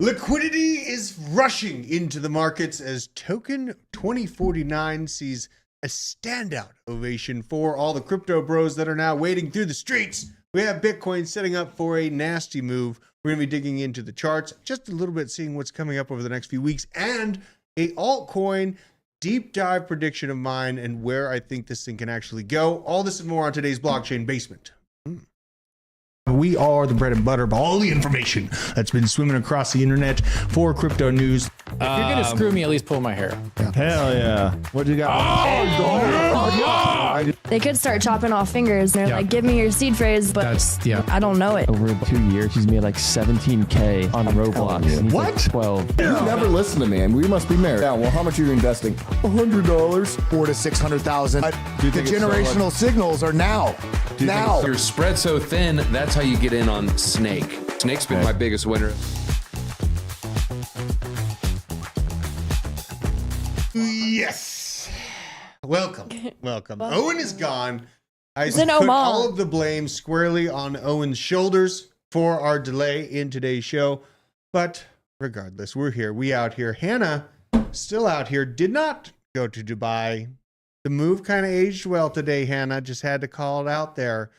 Liquidity is rushing into the markets as token 2049 sees a standout ovation for all the crypto bros that are now wading through the streets. We have Bitcoin setting up for a nasty move. We're going to be digging into the charts just a little bit, seeing what's coming up over the next few weeks, and a altcoin deep dive prediction of mine and where I think this thing can actually go. All this and more on today's Blockchain Basement. We are the bread and butter of all the information that's been swimming across the internet for crypto news. If you're gonna screw me, at least pull my hair. Hell yeah. What do you got? They could start chopping off fingers. They're like, give me your seed phrase, but I don't know it. Over 2 years, he's made like 17K on Roblox. And he's What? Like 12. You never listen to me, and we must be married. Yeah, well, how much are you investing? $100. 400 to 600,000. The think it's generational signals are now. Now. You're spread so thin, that's how you get in on Snake. Snake's been my biggest winner. Yes. Welcome. Owen is gone. I He's in put Oman. all of the blame squarely on Owen's shoulders for our delay in today's show. But regardless, we're here. We out here. Hannah, still out here, did not go to Dubai. The move kind of aged well today, Hannah. Just had to call it out there.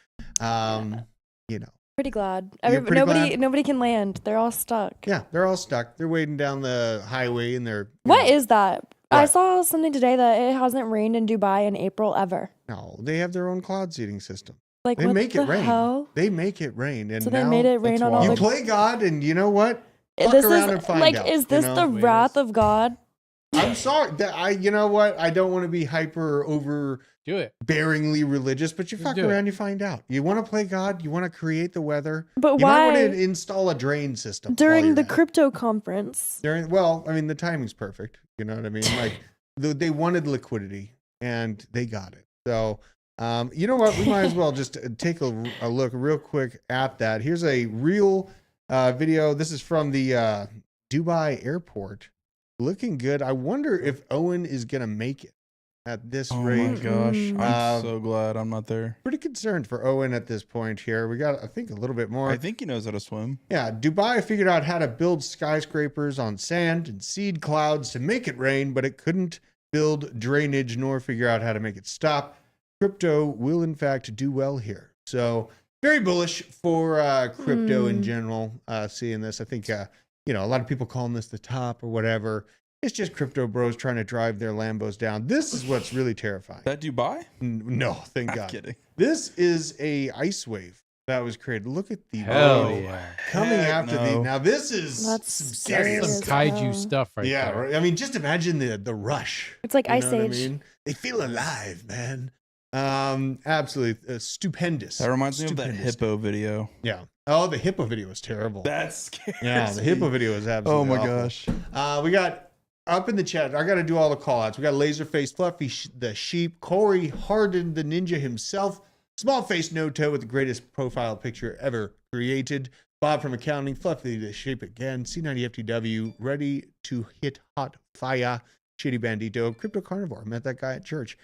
You know. Pretty glad. You're pretty glad? Nobody can land. They're all stuck. Yeah, they're all stuck. They're waiting down the highway and they're... What is that? I What? saw something today that it hasn't rained in Dubai in April ever. No, they have their own cloud seeding system. Like, They what make the it rain. hell? They make it rain. And So they now made it rain on all you the... play God, and you know what? Fuck This around is and find like, out. is this you the know? wrath of God? I'm sorry. You know what? I don't want to be hyper overbearingly Do it. religious, but you fuck do it. around, you find out. You want to play God. You want to create the weather. But you might why want to install a drain system while during you're the at it. crypto conference? Well, I mean, the timing's perfect. You know what I mean? Like they wanted liquidity, and they got it. So, you know what? We might as well just take a look real quick at that. Here's a real video. This is from the Dubai airport. Looking good. I wonder if Owen is going to make it at this rate. Oh my gosh. I'm so glad I'm not there. Pretty concerned for Owen at this point here. We got, I think, a little bit more. I think he knows how to swim. Yeah, Dubai figured out how to build skyscrapers on sand and seed clouds to make it rain, but it couldn't build drainage nor figure out how to make it stop. Crypto will, in fact, do well here. So very bullish for crypto in general, seeing this. I think, you know, a lot of people calling this the top or whatever. It's just crypto bros trying to drive their Lambos down. This is what's really terrifying. That Dubai? No, thank I'm God. kidding. This is a ice wave that was created. Look at the Hell bow yeah. coming Heck after no. the. Now this is That's some scary serious as Some stuff. kaiju stuff right Yeah, there. right. I mean, just imagine the rush. It's like You Ice know what I Age. mean? They feel alive, man. Absolutely stupendous. That reminds me of that Stupendous. hippo video. Yeah. Oh, the hippo video was terrible. That's scary. Yeah, the hippo video was absolutely Oh my awful. gosh. We got up in the chat. I got to do all the call outs. We got Laserface Fluffy, the sheep, Corey Harden, the ninja himself, Small Face No Toe with the greatest profile picture ever created, Bob from accounting, Fluffy the sheep again, C90FTW, ready to hit hot fire, Shitty Bandito, Crypto Carnivore. Met that guy at church.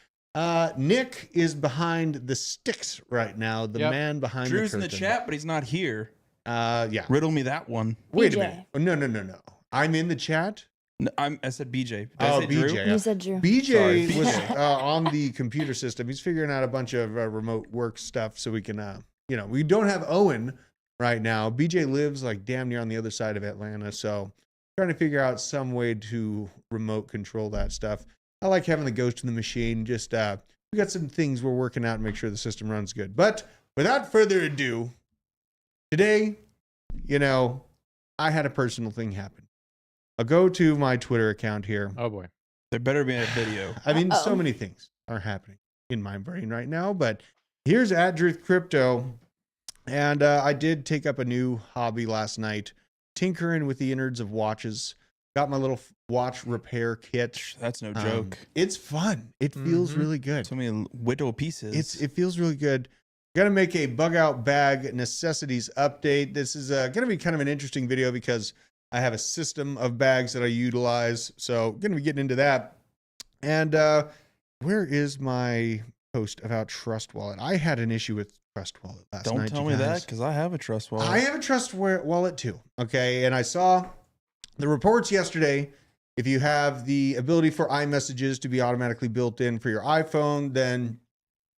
Nick is behind the sticks right now. The man behind Drew's the in curtain. the chat, but he's not here. Yeah. Riddle me that one. Wait a BJ. minute. Oh, no. I'm in the chat. No, I said BJ. Did I say BJ. Drew? Yeah. You said Drew. BJ Sorry. was on the computer system. He's figuring out a bunch of remote work stuff so we can, you know, we don't have Owen right now. BJ lives like damn near on the other side of Atlanta. So trying to figure out some way to remote control that stuff. I like having the ghost in the machine. Just, we got some things we're working out and make sure the system runs good. But without further ado, today, you know, I had a personal thing happen. I'll go to my Twitter account here. Oh boy. There better be a video. I mean, so Uh-oh. many things are happening in my brain right now, but here's Adruth Crypto. And I did take up a new hobby last night, tinkering with the innards of watches. Got my little watch repair kit. That's no joke. It's fun. It feels really good. So many whittle pieces. It feels really good. Got to make a bug out bag necessities update. This is going to be kind of an interesting video because I have a system of bags that I utilize. So going to be getting into that. And where is my post about Trust Wallet? I had an issue with Trust Wallet last night. Don't tell me that because I have a trust wallet. I have a Trust Wallet too. Okay. And I saw the reports yesterday, if you have the ability for iMessages to be automatically built in for your iPhone, then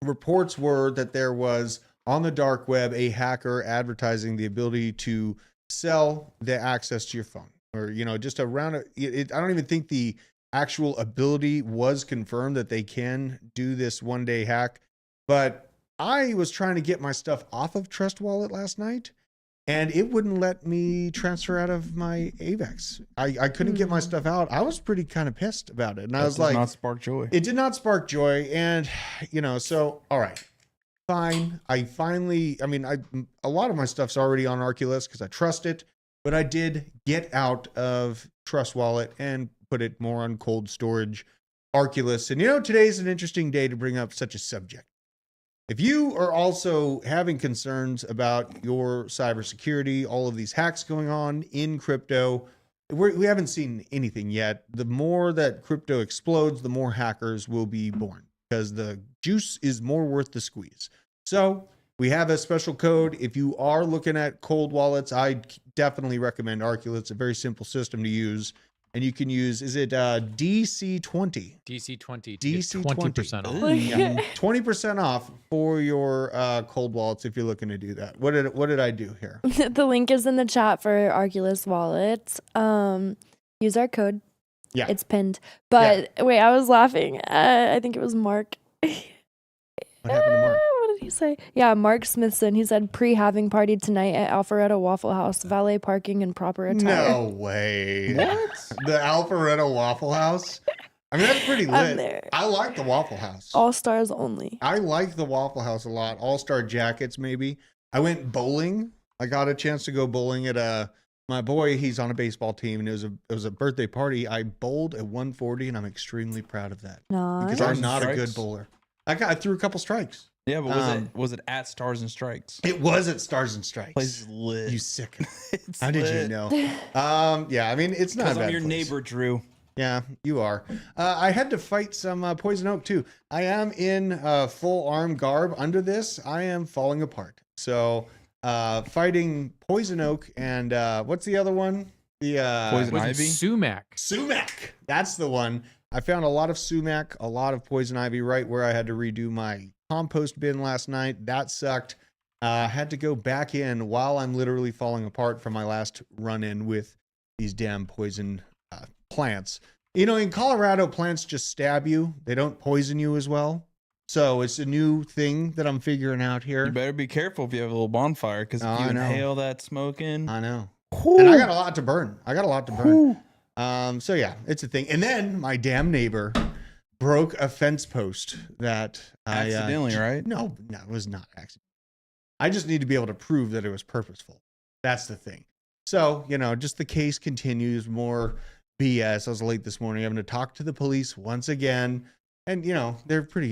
reports were that there was on the dark web a hacker advertising the ability to sell the access to your phone, or just around it. I don't even think the actual ability was confirmed that they can do this one-day hack, but I was trying to get my stuff off of Trust Wallet last night, and it wouldn't let me transfer out of my Avex. I couldn't get my stuff out. I was pretty kind of pissed about it, and I was like, not spark joy. It did not spark joy, and so all right, fine. A lot of my stuff's already on Arculus because I trust it, but I did get out of Trust Wallet and put it more on cold storage Arculus. And today's an interesting day to bring up such a subject. If you are also having concerns about your cybersecurity, all of these hacks going on in crypto, we haven't seen anything yet. The more that crypto explodes, the more hackers will be born because the juice is more worth the squeeze. So we have a special code. If you are looking at cold wallets, I definitely recommend Arculus. It's a very simple system to use. And you can use, is it DC20? DC20. DC20. 20% off. Yeah, 20% off for your cold wallets if you're looking to do that. What did I do here? The link is in the chat for Arculus wallets. Use our code. Yeah. It's pinned. But wait, I was laughing. I think it was Mark. What happened to Mark? What did he say? Yeah, Mark Smithson. He said pre-having party tonight at Alpharetta Waffle House. Valet parking and proper attire. No way. What? The Alpharetta Waffle House? I mean, that's pretty I'm lit. there. I like the Waffle House. All stars only. I like the Waffle House a lot. All-star jackets, maybe. I went bowling. I got a chance to go bowling at my boy. He's on a baseball team, and it was a birthday party. I bowled at 140, and I'm extremely proud of that because I'm not a good bowler. I threw a couple strikes. Yeah, but was it at Stars and Strikes? It was at Stars and Strikes. Place is lit. You sick. It's How did you lit. know? Yeah, I mean, it's not a bad I'm your place. neighbor, Drew. Yeah, you are. I had to fight some poison oak too. I am in full arm garb. Under this, I am falling apart. So fighting poison oak and what's the other one? The Poison ivy? Sumac. Sumac. That's the one. I found a lot of sumac, a lot of poison ivy right where I had to redo my compost bin last night. That sucked. Had to go back in while I'm literally falling apart from my last run in with these damn poison plants. In Colorado, plants just stab you. They don't poison you as well. So it's a new thing that I'm figuring out here. You better be careful if you have a little bonfire, because if Oh, you I know. inhale that smoke in. I know. And I got a lot to burn. So yeah, it's a thing. And then my damn neighbor broke a fence post that Accidentally, right? No, it was not accident. I just need to be able to prove that it was purposeful. That's the thing. So, just the case continues, more BS. I was late this morning having to talk to the police once again. And, they're pretty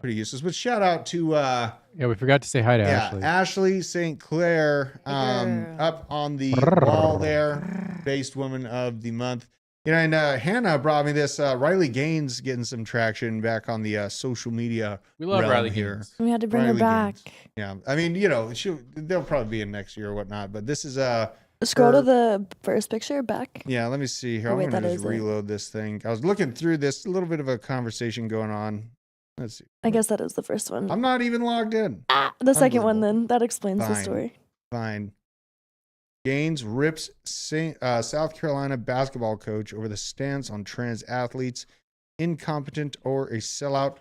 useless. But shout out to Yeah, we forgot to say hi to Ashley. Ashley St. Clair, up on the wall there, Based Woman of the Month. And Hannah brought me this. Riley Gaines getting some traction back on the social media. We love realm Riley here. Gaines. We had to bring her Riley back. Gaines. Yeah, I mean, they'll probably be in next year or whatnot. But this is Scroll her- to the first picture back. Yeah, let me see here. Oh, I'm wait, gonna that just is it. reload this thing. I was looking through this, a little bit of a conversation going on. Let's see. I guess that is the first one. I'm not even logged in. The second one Unbelievable. then. That explains the Fine. story. Fine. Gaines rips South Carolina basketball coach over the stance on trans athletes, incompetent or a sellout.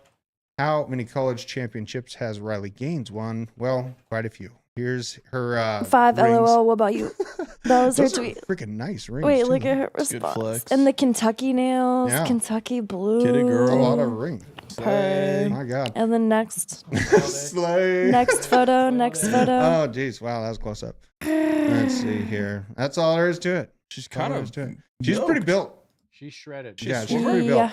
How many college championships has Riley Gaines won? Well, quite a few. Here's her 5 rings. LOL. What about you? That was her Those are tweet. freaking nice rings. Wait, too. look at her It's good response. flex. And the Kentucky nails, Yeah. Kentucky blue. Get it, girl. That's a lot of rings. Purr. My God. And then next Slay. next photo. Oh, geez. Wow, that was close up. Let's see here. That's all there is to it. She's That's all kind there of is to it. She's pretty built. She's shredded. Yeah, she's pretty built. Yeah,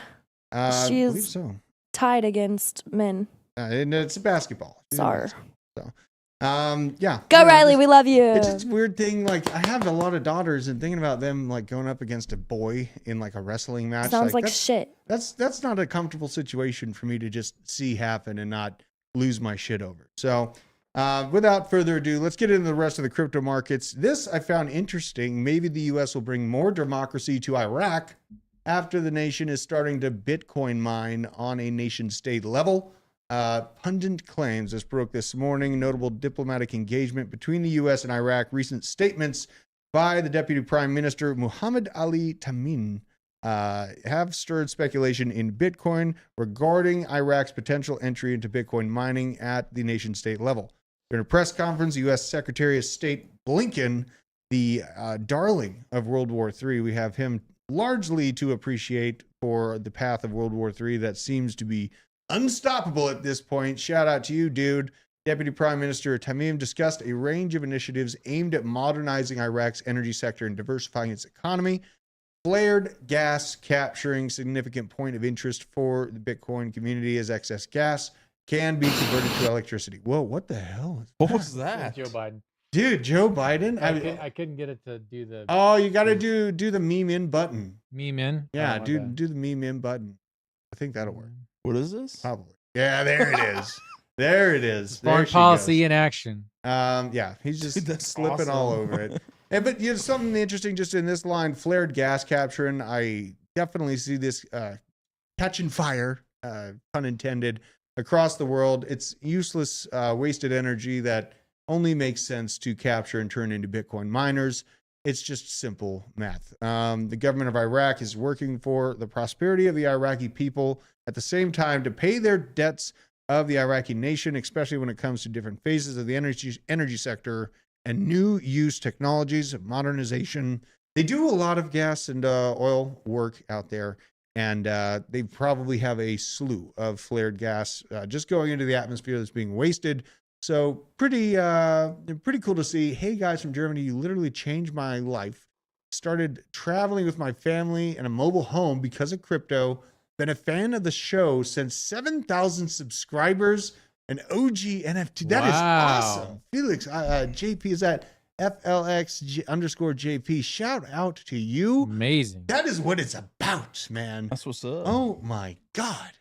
I She is- believe so. tied against men. And it's basketball. She's in Sorry. basketball. So, yeah. Go Riley, we love you. It's just a weird thing. Like, I have a lot of daughters, and thinking about them like going up against a boy in like a wrestling match. Sounds like that's, shit. That's not a comfortable situation for me to just see happen and not lose my shit over. So Without further ado, let's get into the rest of the crypto markets. This I found interesting. Maybe the U.S. will bring more democracy to Iraq after the nation is starting to Bitcoin mine on a nation-state level. Pundit claims, this broke this morning, notable diplomatic engagement between the U.S. and Iraq. Recent statements by the Deputy Prime Minister Muhammad Ali Tamim have stirred speculation in Bitcoin regarding Iraq's potential entry into Bitcoin mining at the nation-state level. During a press conference, U.S. Secretary of State Blinken, the darling of World War III, we have him largely to appreciate for the path of World War III that seems to be unstoppable at this point. Shout out to you, dude. Deputy Prime Minister Tamim discussed a range of initiatives aimed at modernizing Iraq's energy sector and diversifying its economy. Flared gas capturing significant point of interest for the Bitcoin community as excess gas can be converted to electricity. Whoa, what the hell? What was that? Joe Biden. Dude, Joe Biden? I couldn't get it to do the Oh, you got to do the meme in button. meme in. Yeah, Oh, my do bad. the meme in button. I think that'll work. What is this? Probably. Yeah, there it is. There it is. There Foreign she policy goes. in action. Yeah, he's just Dude, that's slipping all awesome. over it. But you know, something interesting just in this line, flared gas capturing. I definitely see this catching fire, pun intended, across the world. It's useless, wasted energy that only makes sense to capture and turn into Bitcoin miners. It's just simple math. The government of Iraq is working for the prosperity of the Iraqi people at the same time to pay their debts of the Iraqi nation, especially when it comes to different phases of the energy sector and new use technologies, modernization. They do a lot of gas and oil work out there, and they probably have a slew of flared gas just going into the atmosphere that's being wasted. So pretty cool to see. Hey guys from Germany, you literally changed my life. Started traveling with my family in a mobile home because of crypto. Been a fan of the show since 7,000 subscribers. An OG NFT. That is Wow. awesome. Felix, JP is at FLX_JP. Shout out to you. Amazing. That is what it's about, man. That's what's up. Oh my God.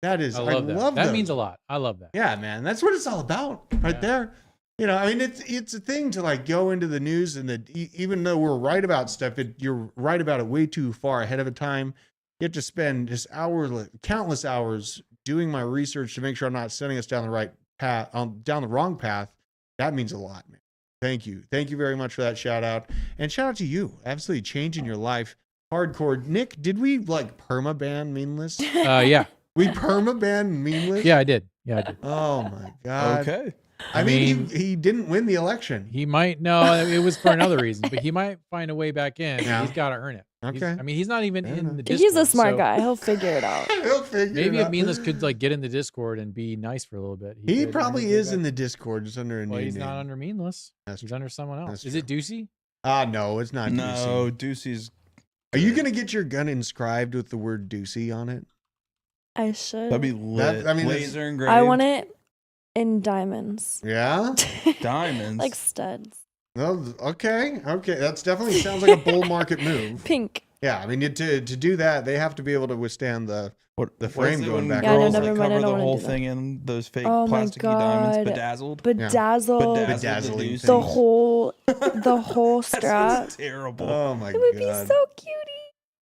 That is, I love that. That those. means a lot. I love that. Yeah, man, that's what it's all about, right Yeah. there. You know, I mean, it's a thing to like go into the news, and even though we're right about stuff, you're right about it way too far ahead of a time. You have to spend just hours, countless hours, doing my research to make sure I'm not sending us down the right path, down the wrong path. That means a lot, man. Thank you very much for that shout out, and shout out to you, absolutely changing your life, hardcore. Nick, did we like permaban memeless? Yeah. We permaban memeless? Yeah, I did. Yeah, I did. Oh my God. Okay. I mean, he didn't win the election. He might no, it was for another reason, but he might find a way back in. Yeah. He's got to earn it. Okay. He's not even Fair in enough. the Discord. He's a smart so guy. He'll figure it out. He'll figure Maybe it if out. Meaningless could like get in the Discord and be nice for a little bit. He could probably earn his is way in back. the Discord, just under a Well, new he's name. not under Meaningless. That's He's true. under someone else. That's Is it Deucey? No, it's not No, Deucey. Deucey's. Are you going to get your gun inscribed with the word Deucey on it? I should. That'd be lit. I mean, that's- laser engraved. I want it in diamonds. Yeah? Diamonds. Like studs. Well, okay. That's definitely sounds like a bull market move. Pink. Yeah, I mean, to do that, they have to be able to withstand the what the what frame is it going when back. Yeah, no, girls, never like, mind, I cover don't the wanna whole do that. thing in those fake Oh my plasticky diamonds, God. bedazzled. Bedazzled. Bedazzling Deucey. The whole That strap. sounds terrible. Oh my It would be God. so cutie.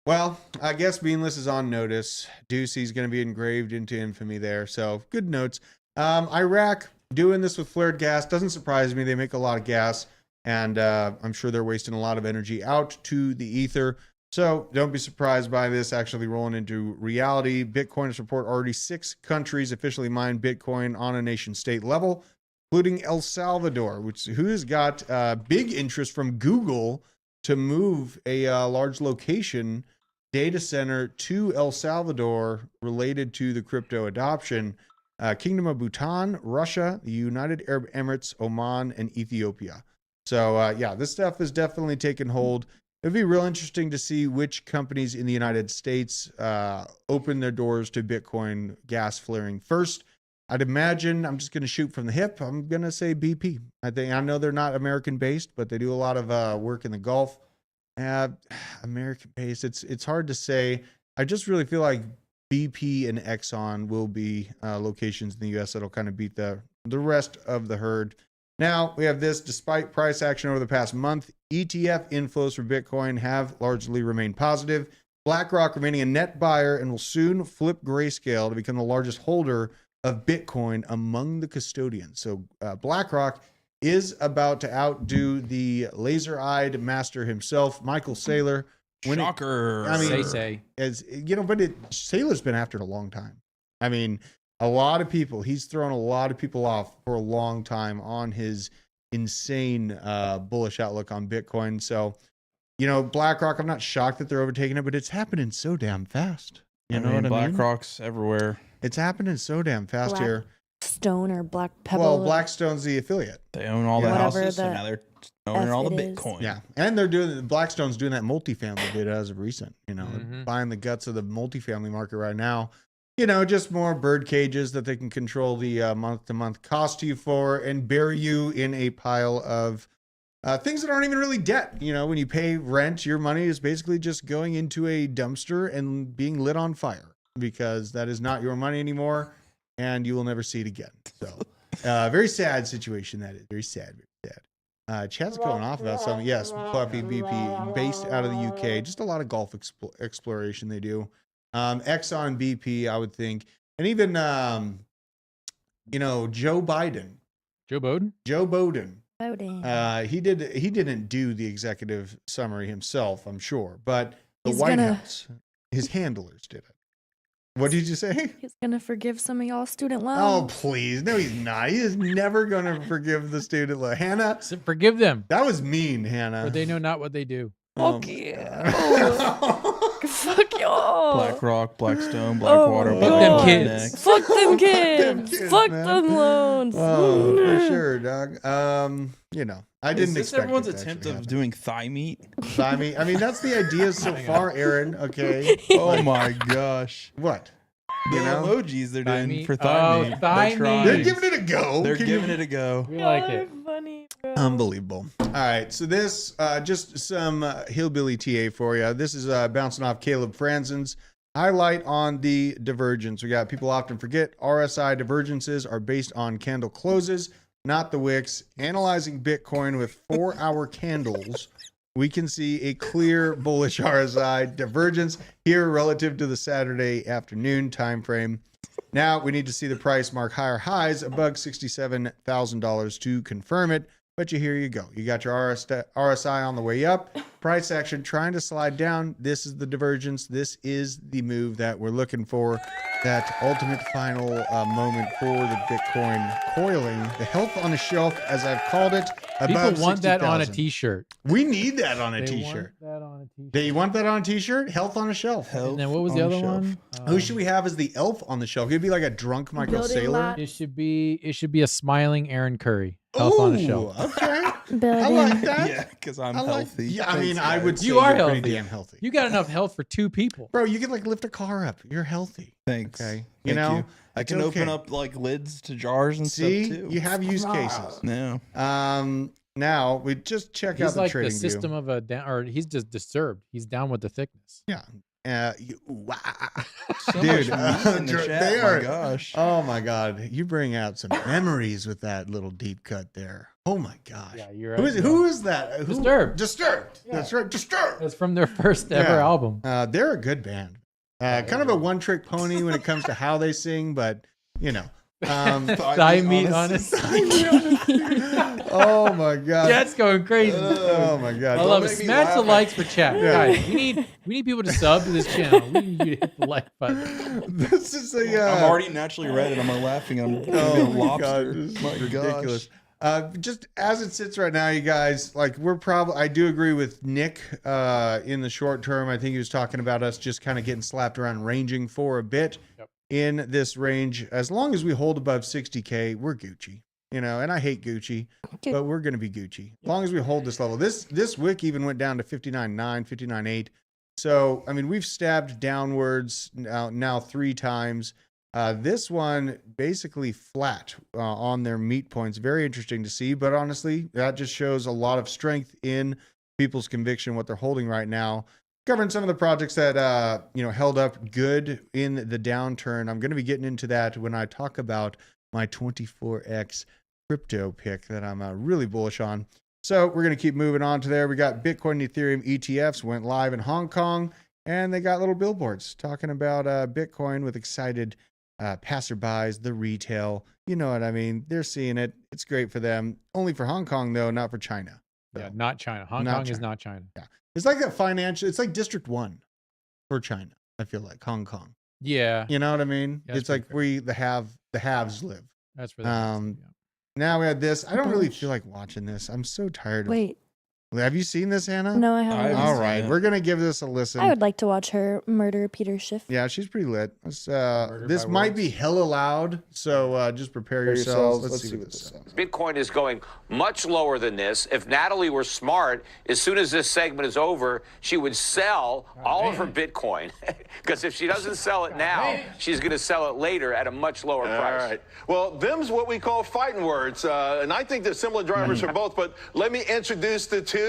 Well, I guess Beanless is on notice. Deucey's going to be engraved into infamy there. So good notes. Iraq doing this with flared gas doesn't surprise me. They make a lot of gas, and I'm sure they're wasting a lot of energy out to the ether. So don't be surprised by this actually rolling into reality. Bitcoiners report already 6 countries officially mine Bitcoin on a nation state level, including El Salvador, who has got big interest from Google to move a large location data center to El Salvador related to the crypto adoption. Kingdom of Bhutan, Russia, the United Arab Emirates, Oman, and Ethiopia. So yeah, this stuff is definitely taking hold. It'd be real interesting to see which companies in the United States open their doors to Bitcoin gas flaring first. I'd imagine, I'm just going to shoot from the hip, I'm going to say BP. I know they're not American based, but they do a lot of work in the Gulf. American based, it's hard to say. I just really feel like BP and Exxon will be locations in the U.S. that'll kind of beat the the rest of the herd. Now we have this: despite price action over the past month, ETF inflows for Bitcoin have largely remained positive. BlackRock remaining a net buyer and will soon flip Grayscale to become the largest holder of Bitcoin among the custodians. So BlackRock is about to outdo the laser-eyed master himself, Michael Saylor. Shocker. Say. As you know, but Saylor's been after it a long time. I mean, a lot of people. He's thrown a lot of people off for a long time on his insane bullish outlook on Bitcoin. So, you know, BlackRock, I'm not shocked that they're overtaking it, but it's happening so damn fast. You know what I mean? BlackRock's everywhere. It's happening so damn fast here. Blackstone or Black Pebble. Well, Blackstone's the affiliate. They own all the Whatever houses, the and now they're owning all the F it is. Bitcoin. Yeah, and they're doing Blackstone's doing that multifamily bit as of recent. You know, buying the guts of the multifamily market right now. You know, just more bird cages that they can control the month-to-month cost to you for and bury you in a pile of things that aren't even really debt. You know, when you pay rent, your money is basically just going into a dumpster and being lit on fire because that is not your money anymore and you will never see it again. So, very sad situation that is. Very sad, very sad. Chat's going off about something. Yes, Fluffy BP, based out of the UK. Just a lot of golf exploration they do. Exxon BP, I would think. And even, you know, Joe Biden. Joe Biden? Joe Biden. Voting. He didn't do the executive summary himself, I'm sure, but the He's White gonna- House, his handlers did it. What did you say? He's gonna forgive some of y'all student Oh, loans. please. No, he's not. He is never going to forgive the student loan. Hannah, So forgive them, that was mean, Hannah. for they know not what they do. Oh, Fuck my you. God. Fuck y'all. BlackRock, Blackstone, Blackwater, my Fuck them God. kids. Fuck them kids. kids, Fuck man. them loans. Oh, for sure, dog. You know, I didn't Is this expect everyone's it to attempt actually of happen. doing thigh meat? I mean, that's the idea so far, Aaron. Okay. Oh my gosh. What? The You know? emojis they're Thigh doing meat? for thigh Oh, meat. thigh They're trying. They're meat. giving it a go. They're Can you- giving it a go. We like it. Funny, bro. Unbelievable. All right, so this just some hillbilly TA for you. This is bouncing off Caleb Franzen's highlight on the divergence. We got people often forget RSI divergences are based on candle closes, not the wicks. Analyzing Bitcoin with 4-hour candles, we can see a clear bullish RSI divergence here relative to the Saturday afternoon time frame. Now we need to see the price mark higher highs above $67,000 to confirm it. But here you go. You got your RSI on the way up. Price action trying to slide down. This is the divergence. This is the move that we're looking for. That ultimate final moment for the Bitcoin coiling. The health on the shelf, as I've called it. People Above want that on a 60,000. t-shirt. We need that on a They t-shirt. want that on a t-shirt. They want that on a t-shirt? Health on a shelf. Health And then what was the on other shelf. one? Who should we have as the elf on the shelf? It'd be like a drunk Michael Building Saylor. lot. It should be a smiling Aaron Curry. Health on a Ooh, shelf. Okay. Building. I like that. Yeah, because I'm I like- healthy. Yeah, I mean, Thanks, I would guys. say You are you're pretty healthy. damn healthy. You got enough health for 2 people. Bro, you can like lift a car up. You're healthy. Thanks. Okay. Thank know, I it's can okay. open up like lids to jars and See, stuff too. you have use cases. No. Now we just check out He's the like trading the system view. of a down, or he's just disturbed. He's down with the thickness. Yeah. Wow. So Dude, much meat in the chat. they My are. gosh. Oh my God, you bring out some memories with that little deep cut there. Oh my gosh. Yeah, you're Who right. who is that? Who- Disturbed. Disturbed. That's right. Disturbed. That's from their first ever Yeah. album. They're a good band. Kind of a one-trick pony when it comes to how they sing, but you know. Thigh meat on it. Oh my God. Chat's going crazy. Oh my God. I love it. make me Smash the laugh. likes for chat, Yeah. guys. We need people to sub to this channel. We need you to hit the like button. This is a. I'm already naturally red and I'm laughing. I'm gonna be a Oh my lobster. God, this is My ridiculous. gosh. Just as it sits right now, you guys, like I do agree with Nick in the short term. I think he was talking about us just kind of getting slapped around ranging for a bit in this range. As long as we hold above 60K, we're Gucci, you know, and I hate Gucci, but we're going to be Gucci. As long as we hold this level. This wick even went down to 59.9, 59.8. So, I mean, we've stabbed downwards now 3 times. This one basically flat on their meat points. Very interesting to see, but honestly, that just shows a lot of strength in people's conviction, what they're holding right now. Covering some of the projects that, held up good in the downturn. I'm going to be getting into that when I talk about my 24x crypto pick that I'm really bullish on. So we're going to keep moving on to there. We got Bitcoin, Ethereum ETFs went live in Hong Kong, and they got little billboards talking about Bitcoin with excited passerbys, the retail. You know what I mean? They're seeing it. It's great for them. Only for Hong Kong, though, not for China. So, Yeah, not China. Hong Not Kong is China. not China. yeah. It's like that financial, it's like District 1 for China, I feel like, Hong Kong. Yeah, You know what I mean? Yeah, that's It's like pretty where the haves live. that's for them. Um, Now we had this. I don't really feel like watching this. I'm so tired of Wait, Have you seen this, Hannah? no, I haven't. haven't All seen right. it. We're going to give this a listen. I would like to watch her murder Peter Schiff. Yeah, she's pretty lit. This by might be words. hella loud, so just prepare yourselves. Let's see what this sounds. Bitcoin is going much lower than this. If Natalie were smart, as soon as this segment is over, she would sell all of her Bitcoin. Because if she doesn't sell it now, she's going to sell it later at a much lower price. All right. Well, them's what we call fighting words. And I think there's similar drivers for both. But let me introduce the two.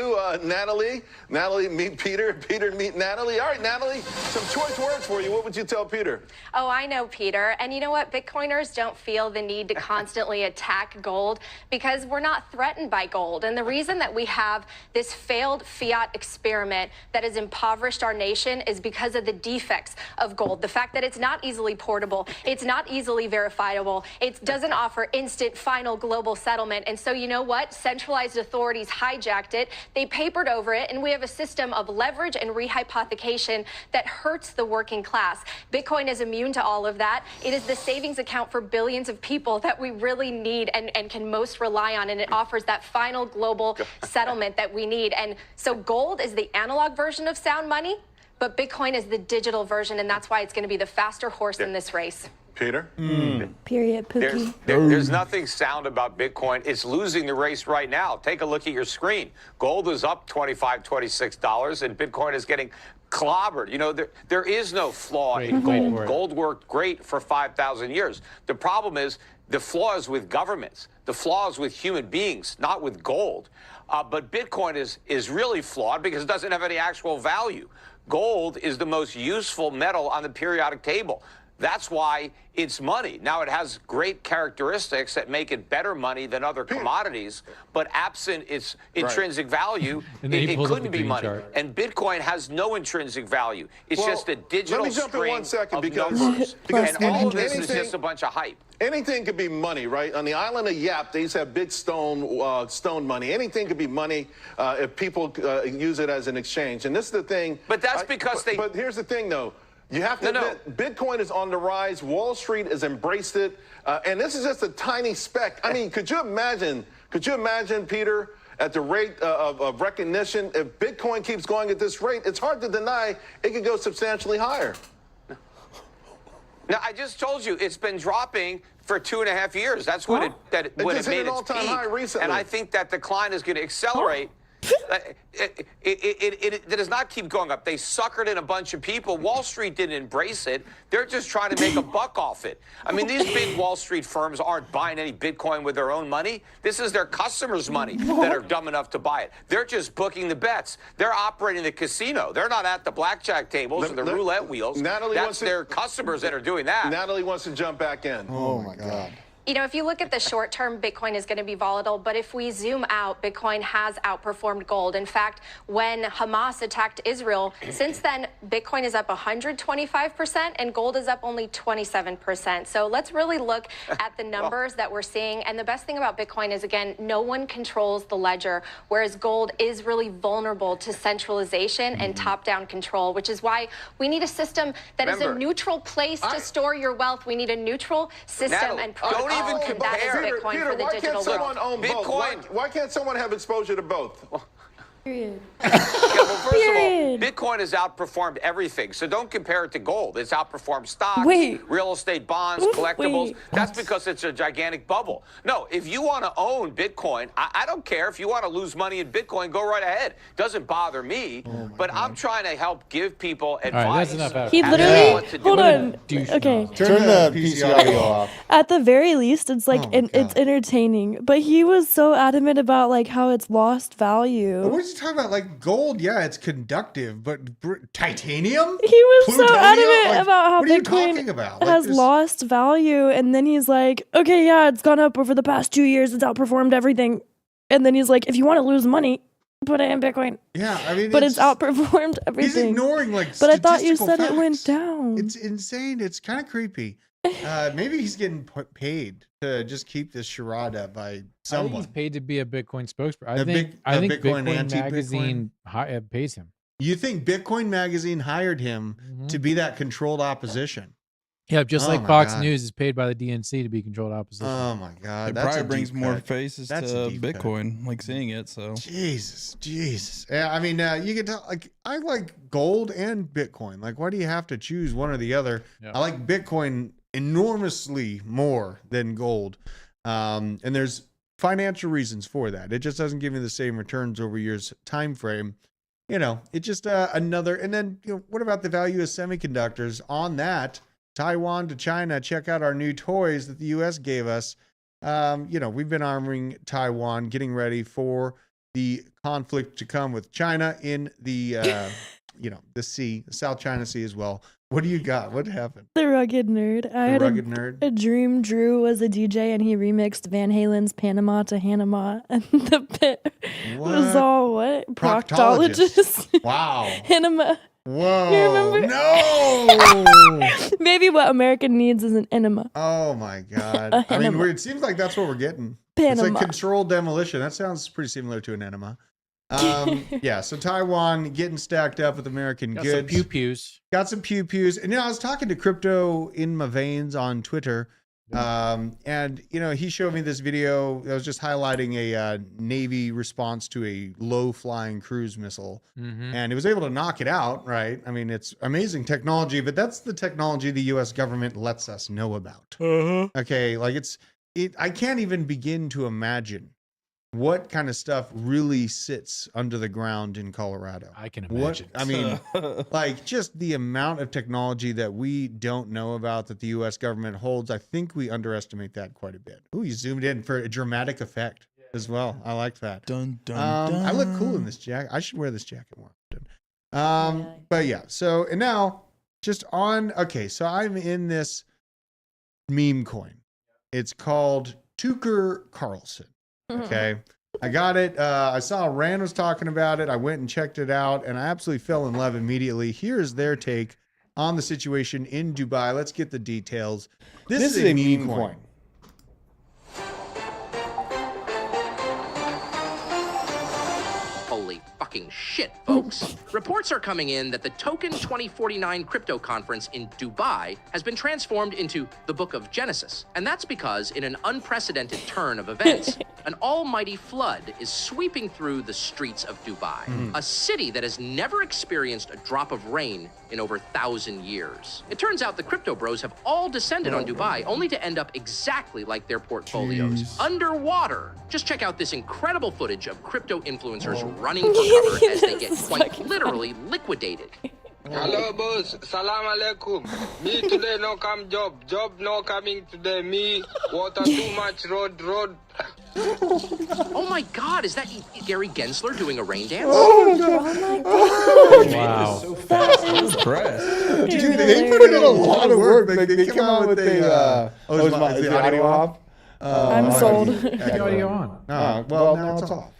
Natalie. Natalie, meet Peter. Peter, meet Natalie. All right, Natalie, some choice words for you. What would you tell Peter? Oh, I know, Peter. And you know what? Bitcoiners don't feel the need to constantly attack gold because we're not threatened by gold. And the reason that we have this failed fiat experiment that has impoverished our nation is because of the defects of gold. The fact that it's not easily portable, it's not easily verifiable, it doesn't offer instant final global settlement. And so you know what? Centralized authorities hijacked it, they papered over it, and we have a system of leverage and rehypothecation that hurts the working class. Bitcoin is immune to all of that. It is the savings account for billions of people that we really need and can most rely on, and it offers that final global settlement that we need. And so gold is the analog version of sound money, but Bitcoin is the digital version, and that's why it's going to be the faster horse in this race. Peter? Period. Pookie. There's nothing sound about Bitcoin. It's losing the race right now. Take a look at your screen. Gold is up $25, $26, and Bitcoin is getting clobbered. You know, there is no flaw in gold. Gold worked great for 5,000 years. The problem is the flaw is with governments. The flaw is with human beings, not with gold. But Bitcoin is really flawed because it doesn't have any actual value. Gold is the most useful metal on the periodic table. That's why it's money. Now, it has great characteristics that make it better money than other commodities, but absent its intrinsic value, it couldn't be money. Chart. And Bitcoin has no intrinsic value. It's just a digital let me jump in string 1 second of because numbers. And all of this is anything- just a bunch of hype. Anything could be money, right? On the island of Yap, they used to have big stone money. Anything could be money if people use it as an exchange. And this is the thing. But that's because they... But here's the thing, though. You have to admit, Bitcoin is on the rise. Wall Street has embraced it. And this is just a tiny speck. I mean, could you imagine, Peter, at the rate of recognition, if Bitcoin keeps going at this rate, it's hard to deny it could go substantially higher. Now, I just told you it's been dropping for 2.5 years. That's when it just made hit an its all-time peak. high recently. And I think that decline is going to accelerate. It does not keep going up. They suckered in a bunch of people. Wall Street didn't embrace it. They're just trying to make a buck off it. I mean, these big Wall Street firms aren't buying any Bitcoin with their own money. This is their customers' money that are dumb enough to buy it. They're just booking the bets. They're operating the casino. They're not at the blackjack tables or the roulette wheels. That's their customers that are doing that. Natalie wants to jump back in. Oh my God. You know, if you look at the short term, Bitcoin is going to be volatile. But if we zoom out, Bitcoin has outperformed gold. In fact, when Hamas attacked Israel, since then, Bitcoin is up 125% and gold is up only 27%. So let's really look at the numbers that we're seeing. And the best thing about Bitcoin is, again, no one controls the ledger, whereas gold is really vulnerable to centralization and top-down control, which is why we need a system that is a neutral place to store your wealth. We need a neutral system and protocol. Don't even and that is compare. Bitcoin Peter, for the why digital can't someone world. own both? Why can't someone have exposure to both? Period. Yeah, well, first of all, Period. Bitcoin has outperformed everything. So don't compare it to gold. It's outperformed stocks, Wait. real estate bonds, collectibles. Wait. That's because it's a gigantic bubble. No, if you want to own Bitcoin, I don't care. If you want to lose money in Bitcoin, go right ahead. Doesn't bother me. But I'm trying to help give people advice. All right, that's enough out of He it. literally, what to do. hold on. Douche Okay. knob. Turn the PC audio off. At the very least, it's like Oh my it's God. entertaining. But he was so adamant about like how it's lost value. Which is he talking about? Like gold, yeah, it's conductive, but titanium? He was so Plutonium? adamant Like, about how what are you talking Bitcoin about? Like has this- lost value, and then he's like, okay, yeah, it's gone up over the past 2 years. It's outperformed everything. And then he's like, if you want to lose money, put it in Bitcoin. Yeah, I mean, But it's outperformed He's everything. ignoring like. But I thought you said statistical it went facts. down. It's insane. It's kind of creepy. Maybe he's getting paid to just keep this charade up by I think someone. he's paid to be a Bitcoin spokesperson. I A think Bitcoin Bitcoin anti-Bitcoin? Magazine pays him. You think Bitcoin Magazine hired him to be that controlled opposition? Yeah, just Oh like my Fox God. News is paid by the DNC to be controlled opposition. Oh my God, It that's probably a brings deep more cut. faces That's a to deep cut. Bitcoin, like seeing it. So Jesus. Yeah, I mean, you can tell. Like, I like gold and Bitcoin. Like, why do you have to choose one or the other? Yeah. I like Bitcoin enormously more than gold, and there's financial reasons for that. It just doesn't give me the same returns over years time frame. You know, it's just another. And then, what about the value of semiconductors? On that, Taiwan to China, check out our new toys that the U.S. gave us. We've been arming Taiwan, getting ready for the conflict to come with China in the, the sea, the South China Sea as well. What do you got? What happened? The Rugged Nerd. I had Nerd. a dream Drew was a DJ and he remixed Van Halen's Panama to Hanama. And the bit was all what? Proctologist. Wow. Enema. Whoa. You remember? No. Maybe what America needs is an enema. Oh my God. A I mean, enema. it seems like that's what we're getting. It's Panama. like controlled demolition. That sounds pretty similar to an enema. Yeah, so Taiwan getting stacked up with American Got goods. some pew-pews. Got some pew-pews. And, I was talking to Crypto in my veins on Twitter. And, he showed me this video that was just highlighting a Navy response to a low-flying cruise missile. Mm-hmm. And it was able to knock it out, right? I mean, it's amazing technology, but that's the technology the U.S. government lets us know about. Okay, like I can't even begin to imagine what kind of stuff really sits under the ground in Colorado. I can imagine. I mean, like just the amount of technology that we don't know about that the U.S. government holds, I think we underestimate that quite a bit. Ooh, you zoomed in for a dramatic effect as well. I like that. dun dun. I look cool in this jacket. I should wear this jacket more often. But yeah, so, and now just so I'm in this meme coin. It's called Tucker Carlson. Okay. I got it. I saw Rand was talking about it. I went and checked it out and I absolutely fell in love immediately. Here's their take on the situation in Dubai. Let's get the details. This is a meme coin. Holy fucking shit, folks. Reports are coming in that the Token 2049 crypto conference in Dubai has been transformed into the Book of Genesis. And that's because in an unprecedented turn of events, an almighty flood is sweeping through the streets of Dubai, a city that has never experienced a drop of rain in over 1,000 years. It turns out the crypto bros have all descended on Dubai only to end up exactly like their portfolios, underwater. Just check out this incredible footage of crypto influencers running for cover as they get quite literally liquidated. Hello, boss. Salam alaikum. Me today no come job. Job no coming today. Me water too much. Road. Oh my God, is that Gary Gensler doing a rain dance? Oh my God. Wow. So fast. I'm impressed. Dude, they put in a lot of work. Like, they come out with a, is the audio off? I'm sold. The audio on. Well, now it's off.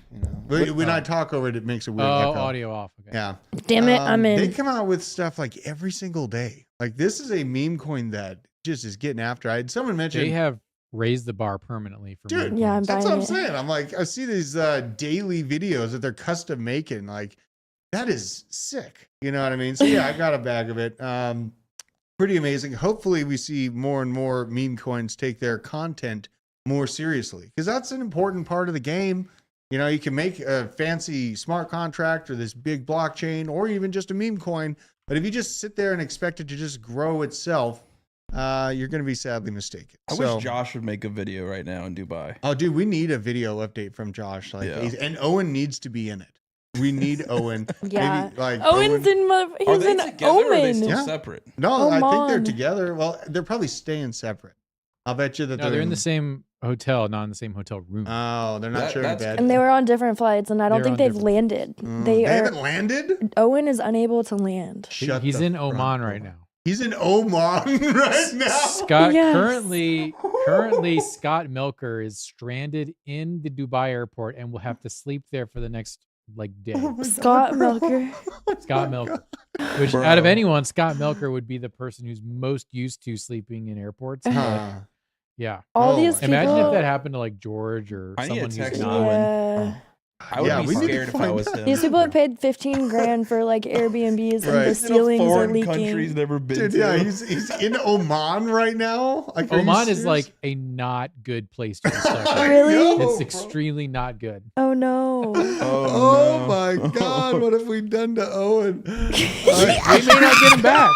When I talk over it, it makes a weird echo. Audio off. Okay. Yeah. Damn it, I'm in. They come out with stuff like every single day. Like this is a meme coin that just is getting after. Someone mentioned They have raised the bar permanently for Dude, meme yeah, coins. that's what I'm buying it. saying. I'm like, I see these daily videos that they're custom making. Like, that is sick. You know what I mean? So yeah, I got a bag of it. Pretty amazing. Hopefully we see more and more meme coins take their content more seriously, because that's an important part of the game. You can make a fancy smart contract or this big blockchain or even just a meme coin. But if you just sit there and expect it to just grow itself, you're going to be sadly mistaken. I wish Josh would make a video right now in Dubai. Oh, dude, we need a video update from Josh. And Owen needs to be in it. We need Owen. Yeah. Maybe, like Owen's Owen. he's in together or are they Omen. still Yeah. separate? No, I think they're Oman. together. Well, they're probably staying separate. I'll bet you that No, they're in the same hotel, not in the same hotel room. Oh, they're not sharing a bed. And they were on different flights, and I don't They're think on they've different- landed. They haven't landed? Owen is unable to land. He's in Oman right now. He's in Oman right now. Scott Yes. currently Scott Milker is stranded in the Dubai airport and will have to sleep there for the next day. Scott Milker. Scott Milker. Which out of anyone, Scott Milker would be the person who's most used to sleeping in airports. But, yeah. All these Imagine people- if that happened to like George or I need someone to who's text not. Yeah. I would be scared if I was him. These people have paid 15 grand for like Airbnbs, and the Right. ceilings are Foreign leaking. countries never been Dude, to. yeah, he's in Oman right now. Like, are you Oman is serious? like a not good place to be stuck. I Really? know, It's bro. extremely not good. Oh no. Oh my God! What have we done to Owen? We may not get him back.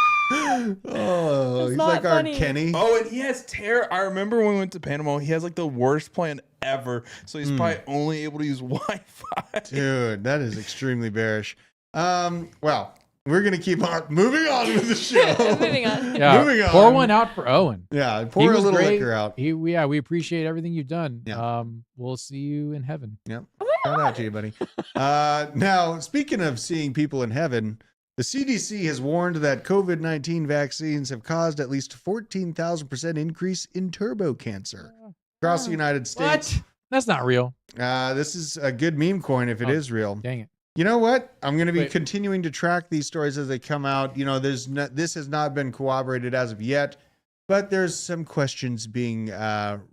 Oh, he's not like funny. our Kenny. Oh, and he has terror. I remember when we went to Panama, he has like the worst plan ever. So he's probably only able to use Wi-Fi. Dude, that is extremely bearish. Well, we're gonna keep on moving on with the show. Moving on. Yeah, Moving on. pour one out for Owen. Yeah, He pour a was little great. liquor out. We appreciate everything you've done. Yeah. We'll see you in heaven. Yep. Shout out to you, buddy. Now, speaking of seeing people in heaven, the CDC has warned that COVID-19 vaccines have caused at least 14,000% increase in turbo cancer across the United States. What? That's not real. This is a good meme coin if it is real. Dang it. You know what? I'm going to be Wait. continuing to track these stories as they come out. You know, this has not been corroborated as of yet, but there's some questions being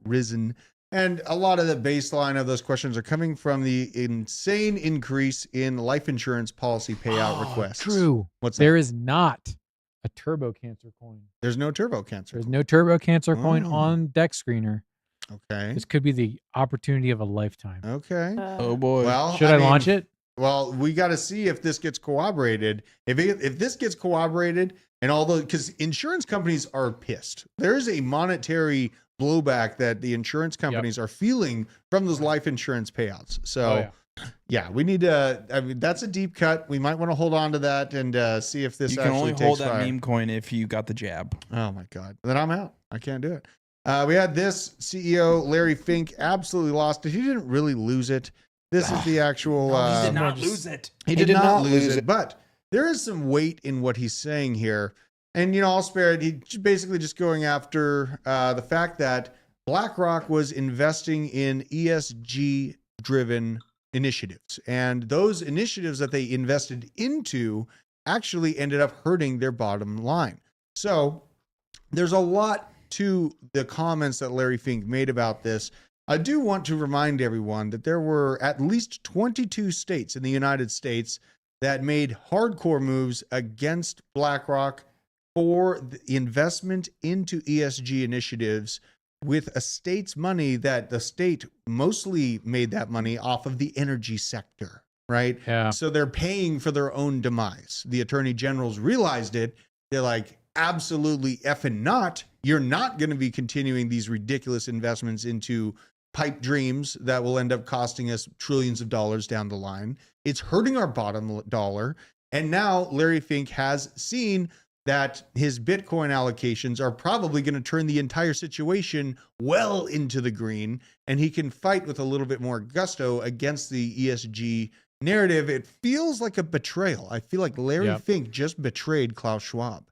risen. And a lot of the baseline of those questions are coming from the insane increase in life insurance policy payout requests. True. What's There that? is not a turbo cancer coin. There's no turbo cancer. There's no turbo cancer coin Oh. on Deck Screener. Okay. This could be the opportunity of a lifetime. Okay. Oh boy. Well, Should I launch it? Well, we got to see if this gets corroborated. If this gets corroborated, and although because insurance companies are pissed, there is a monetary blowback that the insurance companies are feeling from those life insurance payouts. So, yeah, we need to. I mean, that's a deep cut. We might want to hold on to that and see if this You can actually only takes hold that fire. meme coin if you got the jab. Oh my God! Then I'm out. I can't do it. We had this CEO Larry Fink absolutely lost it. He didn't really lose it. This is the actual. he did not lose it. He did not lose it, but there is some weight in what he's saying here. And, you know, I'll spare it. He's basically just going after the fact that BlackRock was investing in ESG driven initiatives. And those initiatives that they invested into actually ended up hurting their bottom line. So there's a lot to the comments that Larry Fink made about this. I do want to remind everyone that there were at least 22 states in the United States that made hardcore moves against BlackRock for the investment into ESG initiatives with a state's money that the state mostly made that money off of the energy sector, right? Yeah. So they're paying for their own demise. The attorney generals realized it. They're like, absolutely effing not. You're not going to be continuing these ridiculous investments into pipe dreams that will end up costing us trillions of dollars down the line. It's hurting our bottom dollar. And now Larry Fink has seen that his Bitcoin allocations are probably going to turn the entire situation well into the green, and he can fight with a little bit more gusto against the ESG narrative. It feels like a betrayal. I feel like Larry Fink just betrayed Klaus Schwab.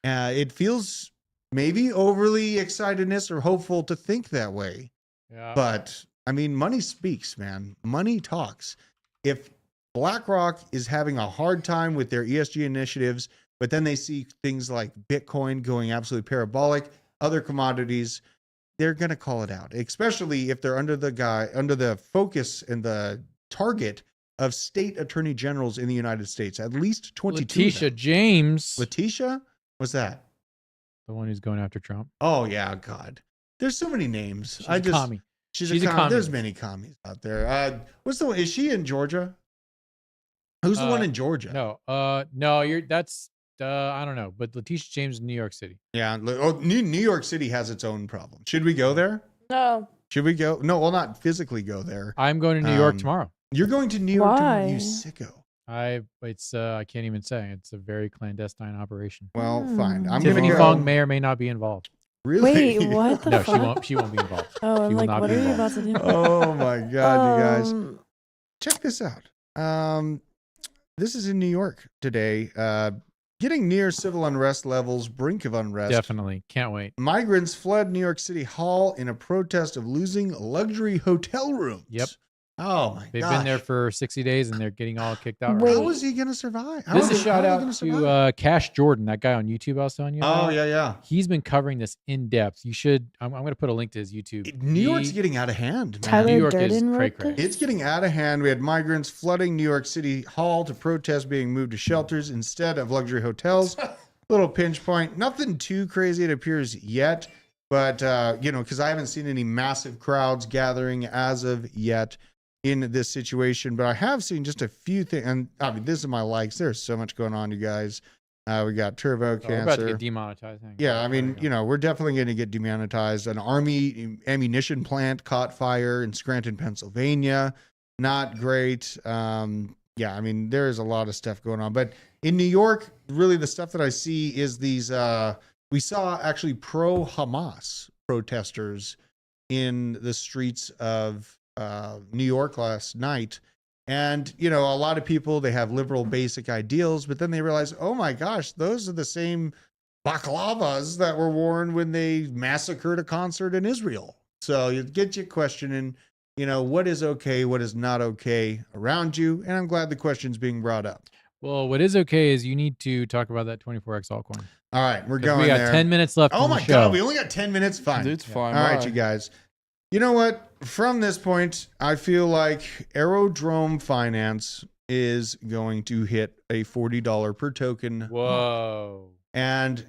It feels maybe overly excitedness or hopeful to think that way. Yeah. But I mean, money speaks, man. Money talks. If BlackRock is having a hard time with their ESG initiatives, but then they see things like Bitcoin going absolutely parabolic, other commodities, they're going to call it out, especially if they're under the focus and the target of state attorney generals in the United States, at least 22. Letitia James. Letitia? What's that? The one who's going after Trump. Oh, yeah, God. There's so many names. She's a commie. She's She's a a commie. There's communist. many commies out there. What's the one? Is she in Georgia? Who's the one in Georgia? No, that's I don't know, but Letitia James is in New York City. Yeah. Oh, New York City has its own problem. Should we go there? No. Should we go? No, well, not physically go there. I'm going to New York tomorrow. You're going to New York tomorrow, you Why? sicko. I can't even say. It's a very clandestine operation. Well, fine. I'm Tiffany gonna go. Fong may or may not be involved. Really? Wait, what the No, fuck? she won't be involved. Oh, I'm She will like, not what be are you involved. about to do? Oh my God, you guys. Um, Check this out. This is in New York today. Getting near civil unrest levels, brink of unrest. Definitely. Can't wait. Migrants fled New York City Hall in a protest of losing luxury hotel rooms. Yep. Oh my god. They've been there for 60 days and they're getting all kicked out. Wait. How is he going to survive? This is a shout out to Cash Jordan, that guy on YouTube I was telling you about. Oh, yeah. He's been covering this in depth. You should. I'm going to put a link to his YouTube. New York's getting out of hand, man. Tyler New York Durden is wrote cray-cray. this? It's getting out of hand. We had migrants flooding New York City Hall to protest being moved to shelters instead of luxury hotels. Little pinch point. Nothing too crazy, it appears, yet. But, because I haven't seen any massive crowds gathering as of yet in this situation. But I have seen just a few things. And I mean, this is my likes. There's so much going on, you guys. We got turbo cancer. We're about to get demonetized. Yeah, I mean, we're definitely going to get demonetized. An army ammunition plant caught fire in Scranton, Pennsylvania. Not great. Yeah, I mean, there is a lot of stuff going on. But in New York, really the stuff that I see is these, we saw actually pro-Hamas protesters in the streets of New York last night. And, a lot of people, they have liberal basic ideals, but then they realize, oh my gosh, those are the same baklavas that were worn when they massacred a concert in Israel. So it gets you questioning, what is okay, what is not okay around you. And I'm glad the question's being brought up. Well, what is okay is you need to talk about that 24x altcoin. All right, we're going We got there. 10 minutes left. Oh in the my show. God, we only got 10 minutes. Fine. It's fine. All right, you guys. You know what? From this point, I feel like Aerodrome Finance is going to hit a $40 per token. Whoa. And,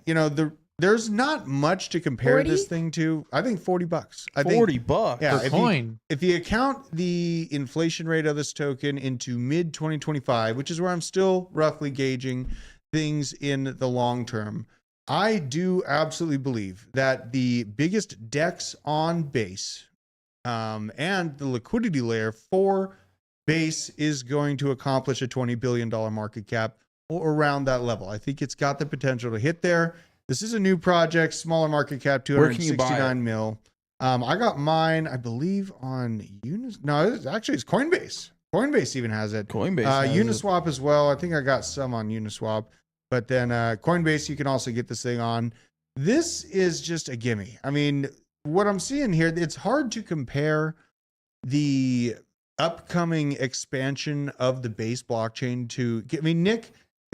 there's not much to compare 40? this thing to. I think $40. I $40. think, Yeah, per coin. if you account the inflation rate of this token into mid 2025, which is where I'm still roughly gauging things in the long term, I do absolutely believe that the biggest DEX on base and the liquidity layer for base is going to accomplish a $20 billion market cap or around that level. I think it's got the potential to hit there. This is a new project, smaller market cap, Where can you buy it? 269 mil. I got mine, I believe, on it's Coinbase. Coinbase even has it. Coinbase has Uniswap as well. I think I got some on Uniswap. But then Coinbase, you can also get this thing on. This is just a gimme. I mean, what I'm seeing here, it's hard to compare the upcoming expansion of the base blockchain to, Nick,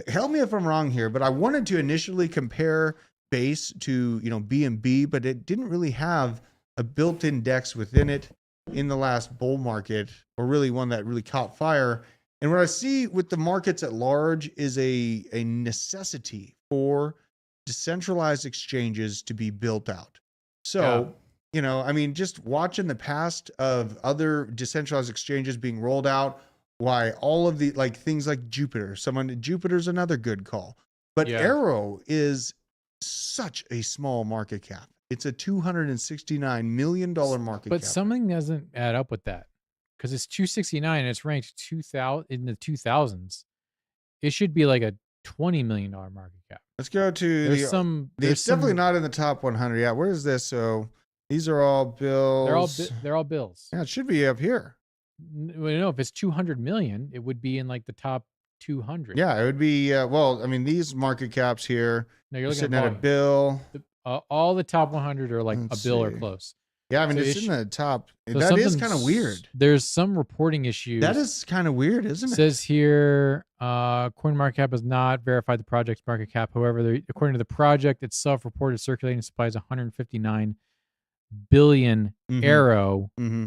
help me if I'm wrong here, but I wanted to initially compare base to, BNB, but it didn't really have a built-in DEX within it in the last bull market, or really one that really caught fire. And what I see with the markets at large is a necessity for decentralized exchanges to be built out. So, just watching the past of other decentralized exchanges being rolled out, why all of the things like Jupiter's another good call. But Arrow is such a small market cap. It's a $269 million market cap. But something doesn't add up with that, because it's 269 and it's ranked 2000 in the 2000s. It should be like a $20 million market cap. Let's go to There's definitely not in the top 100. Yeah, where is this? So these are all bills. They're all bills. Yeah, it should be up here. If it's 200 million, it would be in like the top 200. Yeah, it would be. These market caps here. No, you're looking sitting at a volume. bill. All the top 100 are like Let's a bill or see. close. Yeah, I mean, So it's in the top. so That is something's- kind of weird. There's some reporting issues. That is kind of weird, isn't It it? says here, CoinMarketCap has not verified the project's market cap. However, according to the project itself, reported circulating supplies 159 billion Mhm. Arrow. Mm-hmm.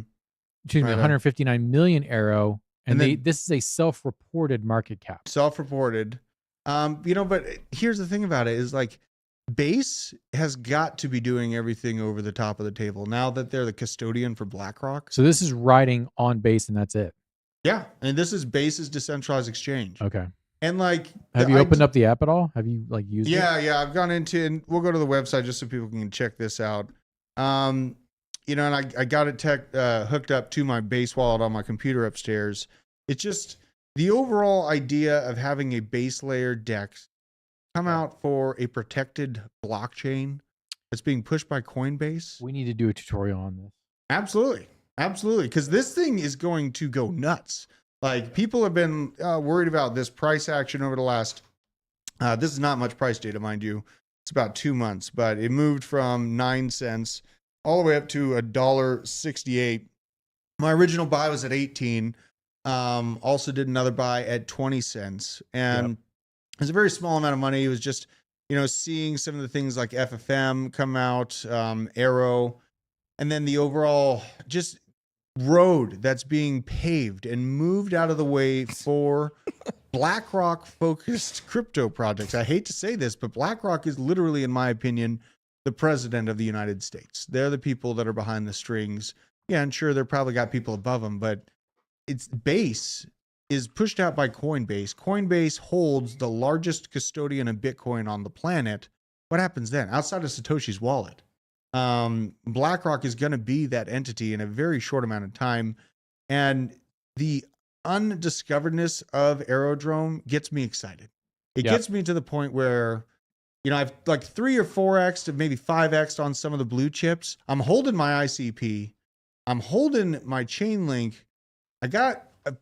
Excuse me, Right on. 159 million Arrow, and And then- this is a self-reported market cap. Self-reported. But here's the thing about it is Base has got to be doing everything over the top of the table now that they're the custodian for BlackRock. So this is riding on base, and that's it. Yeah, and this is Base's decentralized exchange. Okay. And Have you opened up the app at all? Have you used it? Yeah, I've gone into, and we'll go to the website just so people can check this out. And I got it hooked up to my Base wallet on my computer upstairs. It's just the overall idea of having a base layer DEX come out for a protected blockchain that's being pushed by Coinbase. We need to do a tutorial on this. Absolutely. Absolutely. Because this thing is going to go nuts. Like, people have been worried about this price action over the last, this is not much price data, mind you. It's about 2 months, but it moved from 9 cents all the way up to $1.68. My original buy was at 18. Also did another buy at 20 cents. And it was a very small amount of money. It was just, you know, seeing some of the things like FFM come out, Arrow, and then the overall just road that's being paved and moved out of the way for BlackRock focused crypto projects. I hate to say this, but BlackRock is literally, in my opinion, the president of the United States. They're the people that are behind the strings. Yeah, and sure, they're probably got people above them, but its base is pushed out by Coinbase. Coinbase holds the largest custodian of Bitcoin on the planet. What happens then? Outside of Satoshi's wallet, BlackRock is going to be that entity in a very short amount of time. And the undiscoveredness of Aerodrome gets me excited. It gets me to the point where, you know, I've like 3 or 4x to maybe 5x on some of the blue chips. I'm holding my ICP. I'm holding my Chainlink. I got a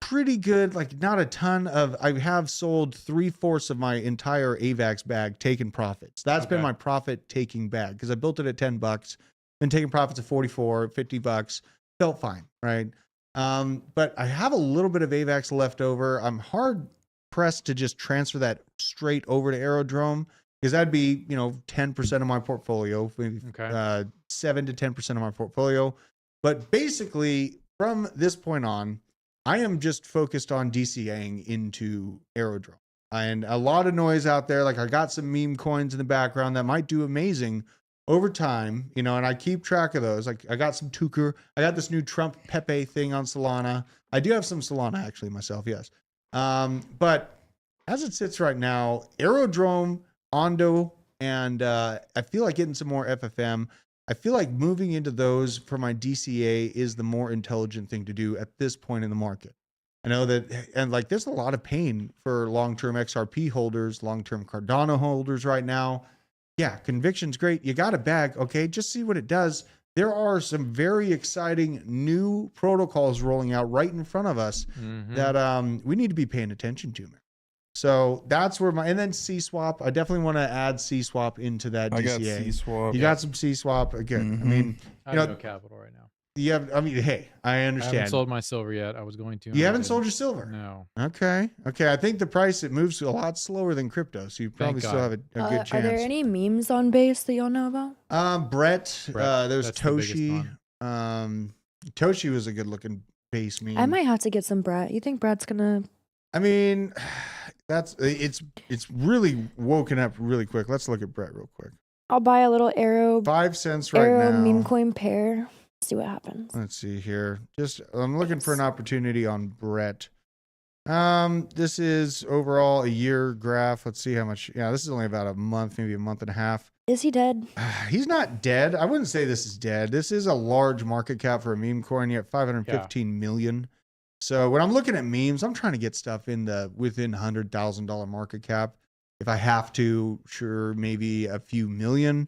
pretty good, like not a ton of, I have sold 3/4 of my entire AVAX bag, taking profits. That's been my profit taking bag because I built it at $10, been taking profits at 44, $50, felt fine, right? But I have a little bit of AVAX left over. I'm hard pressed to just transfer that straight over to Aerodrome because that'd be, you know, 10% of my portfolio, maybe 7 to 10% of my portfolio. But basically, from this point on, I am just focused on DCAing into Aerodrome. And a lot of noise out there. Like, I got some meme coins in the background that might do amazing over time, you know, and I keep track of those. Like, I got some Tucker. I got this new Trump Pepe thing on Solana. I do have some Solana actually myself, yes. But as it sits right now, Aerodrome, Ondo, and I feel like getting some more FFM. I feel like moving into those for my DCA is the more intelligent thing to do at this point in the market. I know that, and like, there's a lot of pain for long-term XRP holders, long-term Cardano holders right now. Yeah, conviction's great. You got a bag, okay? Just see what it does. There are some very exciting new protocols rolling out right in front of us that we need to be paying attention to, man. So that's where and then C-Swap. I definitely want to add C-Swap into that DCA. I got C-Swap. You got some C-Swap. Again, I mean, I have no capital right now. You have, I mean, hey, I understand. I haven't sold my silver yet. I was going to. You haven't sold your silver? No. Okay. Okay. I think the price, it moves a lot slower than crypto. So you probably still have a good chance. Are there any memes on base that y'all know about? Brett, there's Toshi. Toshi was a good looking base meme. I might have to get some Brett. You think Brett's gonna? I mean, it's really woken up really quick. Let's look at Brett real quick. I'll buy a little Arrow. 5 cents right Arrow now. Memecoin pair. See what happens. Let's see here. I'm looking for an opportunity on Brett. This is overall a year graph. Let's see how much. Yeah, this is only about a month, maybe a month and a half. Is he dead? He's not dead. I wouldn't say this is dead. This is a large market cap for a meme coin. You're at 515 million. So when I'm looking at memes, I'm trying to get stuff in the within $100,000 market cap. If I have to, sure, maybe a few million.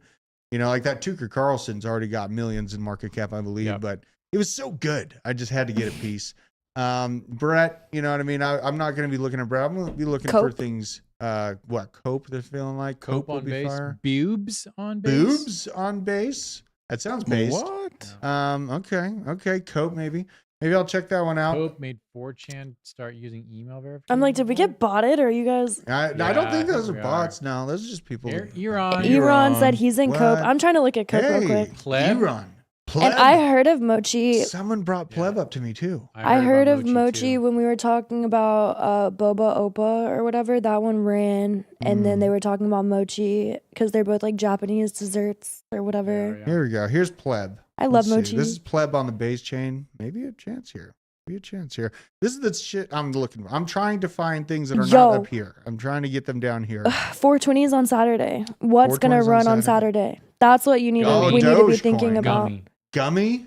You know, like that Tucker Carlson's already got millions in market cap, I believe, but it was so good. I just had to get a piece. Brett, you know what I mean? I'm not going to be looking at Brett. I'm going to be looking for things. What, Cope they're feeling like? Cope on base. Fire. Boobs on base. Boobs on base? That sounds based. What? Okay. Cope maybe. Maybe I'll check that one out. Cope made 4chan start using email verification. I'm like, did we get botted or are you guys? I don't think those are bots. No, those are just people. Eron said he's in Cope. I'm trying to look at Cope real quick. Eron. Pleb. And I heard of Mochi. Someone brought Pleb up to me too. I heard of Mochi when we were talking about Boba Opa or whatever. That one ran, and then they were talking about Mochi because they're both like Japanese desserts or whatever. Here we go. Here's Pleb. I love Mochi. This is Pleb on the base chain. Maybe a chance here. This is the shit I'm looking for. I'm trying to find things that are not up here. I'm trying to get them down here. 420s on Saturday. What's gonna run on Saturday? That's what you need. We need to be thinking about. Gummy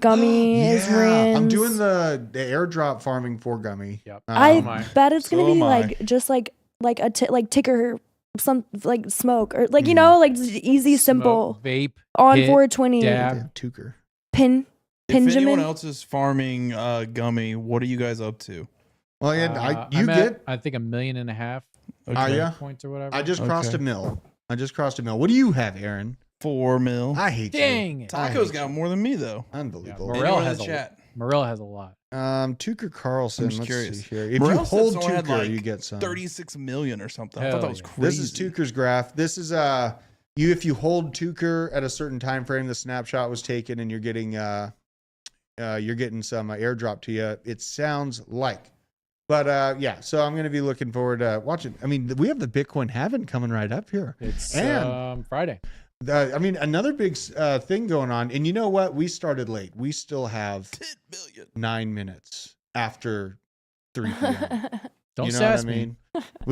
is ran. I'm doing the airdrop farming for Gummy. I bet it's gonna be like just like ticker some like smoke or like, you know, like easy, simple vape on hit, 420 dab. Tuker. If anyone Benjamin. else is farming gummy, what are you guys up to? Well, yeah, I'm at, I think, 1.5 million Okay. points or whatever. I just crossed a mil. I just crossed a mil. What do you have, Aaron? 4 mil. I hate Dang you. it. Taco's got more than me though. Unbelievable. Morel Anyone in has the a chat? Morel has a lot. Tucker Carlson. I'm just Let's curious. see here. If Morel you said hold someone had, Tucker, like, you get some. 36 million or something. I Hell thought that was yeah. crazy. This is Tucker's graph. This is if you hold Tucker at a certain time frame, the snapshot was taken, and you're getting some airdrop to you. It sounds like. But yeah, so I'm going to be looking forward to watching. I mean, we have the Bitcoin halving coming right up here. It's and Friday. I mean, another big thing going on. And you know what? We started late. We still have 10 million. 9 minutes after 3 p.m. Don't you know sass what I me.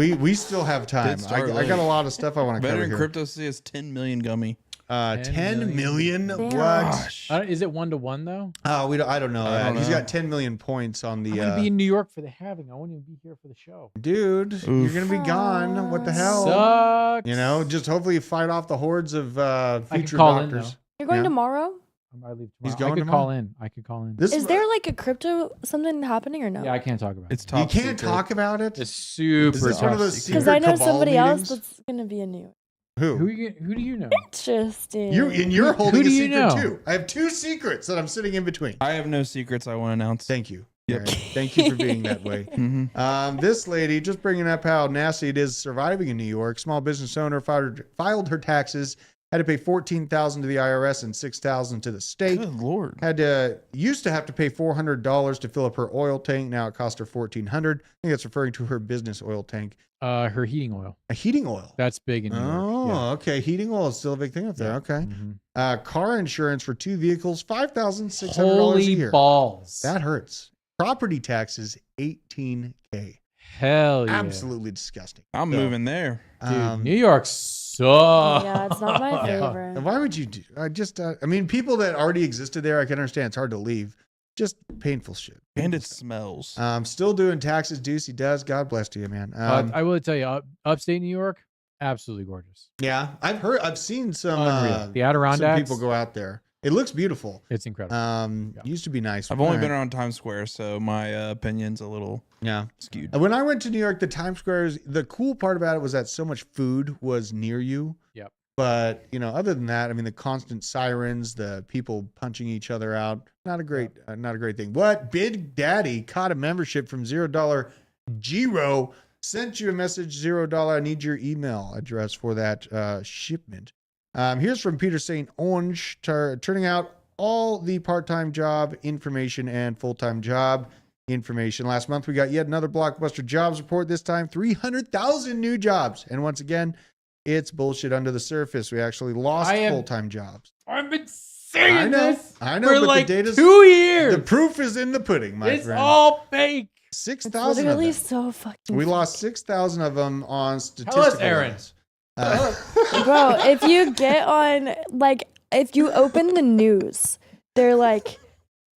mean? We still have time. Did I start got late. a lot of stuff I want to cover Veteran here. Crypto says 10 million gummy. 10 million? Damn. What? Is it 1-to-1 though? I don't know. I don't He's know. got 10 million points on the. I'm gonna be in New York for the halving. I won't even be here for the show. Dude, you're gonna be gone. What the hell? Sucks. You know, just hopefully you fight off the hordes of I can future call in, doctors. though. You're going Yeah. tomorrow? I leave He's tomorrow. going I could tomorrow? call in. This Is there like a crypto something happening or no? Yeah, I can't talk about It's it. you top can't secret. talk about it. It's super Is this one of top those secret. Because I know cabal somebody meetings? else that's gonna be in New York. Who? Who do you know? Interesting. You're holding who a do you secret know? too. I have 2 secrets that I'm sitting in between. I have no secrets I want to announce. Thank you. Yep. Aaron. Thank you for being that way. This lady, just bringing up how nasty it is surviving in New York. Small business owner filed her taxes, had to pay $14,000 to the IRS and $6,000 to the state. Good Lord. Used to have to pay $400 to fill up her oil tank. Now it cost her $1,400. I think that's referring to her business oil tank. Her heating oil. A heating oil. That's big in New York. Oh, Yeah. okay. Heating oil is still a big thing up there. Okay. Car insurance for 2 vehicles, $5,600 a Holy year. balls. That hurts. Property taxes, $18K. Hell yeah. Absolutely disgusting. I'm So, moving there. Dude, New York sucks. Yeah, it's not my favorite. And why would you do? I mean, people that already existed there, I can understand. It's hard to leave. Just painful shit. And it smells. Still doing taxes. Ducey does. God bless you, man. I will tell you, upstate New York, absolutely gorgeous. Yeah, I've seen some. Unreal. The Some Adirondacks. people go out there. It looks beautiful. It's incredible. Used to be nice. I've only All been right. around Times Square, so my opinion's a little skewed. When I went to New York, the Times Square, the cool part about it was that so much food was near you. Yep. But, other than that, I mean, the constant sirens, the people punching each other out, not a great thing. What? Big Daddy caught a membership from $0 Giro, sent you a message, $0. I need your email address for that shipment. Here's from Peter St. Orange, turning out all the part-time job information and full-time job information. Last month, we got yet another blockbuster jobs report, this time 300,000 new jobs. And once again, it's bullshit under the surface. We actually lost full-time jobs. I've been saying I know, this for for but like the data's 2 years. The proof is in the pudding, my It's friend. all fake. 6,000 of Literally them. so fucking. We lost 6,000 of them on Tell statistical us, Aaron. levels. Bro, if you get on, like, if you open the news, they're like,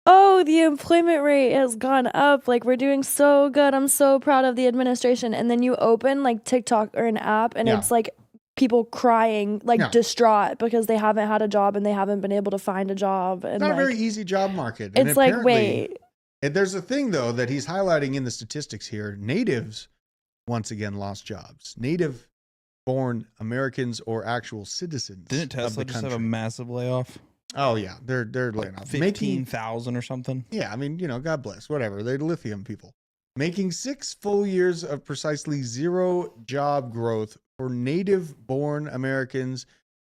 oh, the employment rate has gone up. Like, we're doing so good. I'm so proud of the administration. And then you open, like, TikTok or an app, and Yeah. it's like people crying, like, Yeah. distraught because they haven't had a job and they haven't been able to find a job. And Not like, a very easy job market. And it's like, apparently- wait. And there's a thing, though, that he's highlighting in the statistics here. Natives, once again, lost jobs. Native-born Americans or actual citizens Didn't of Tesla the just have a country. massive layoff? Oh, yeah. They're laying off. 15,000 or something? Yeah, I mean, God bless. Whatever. They're lithium people. Making 6 full years of precisely 0 job growth for native-born Americans.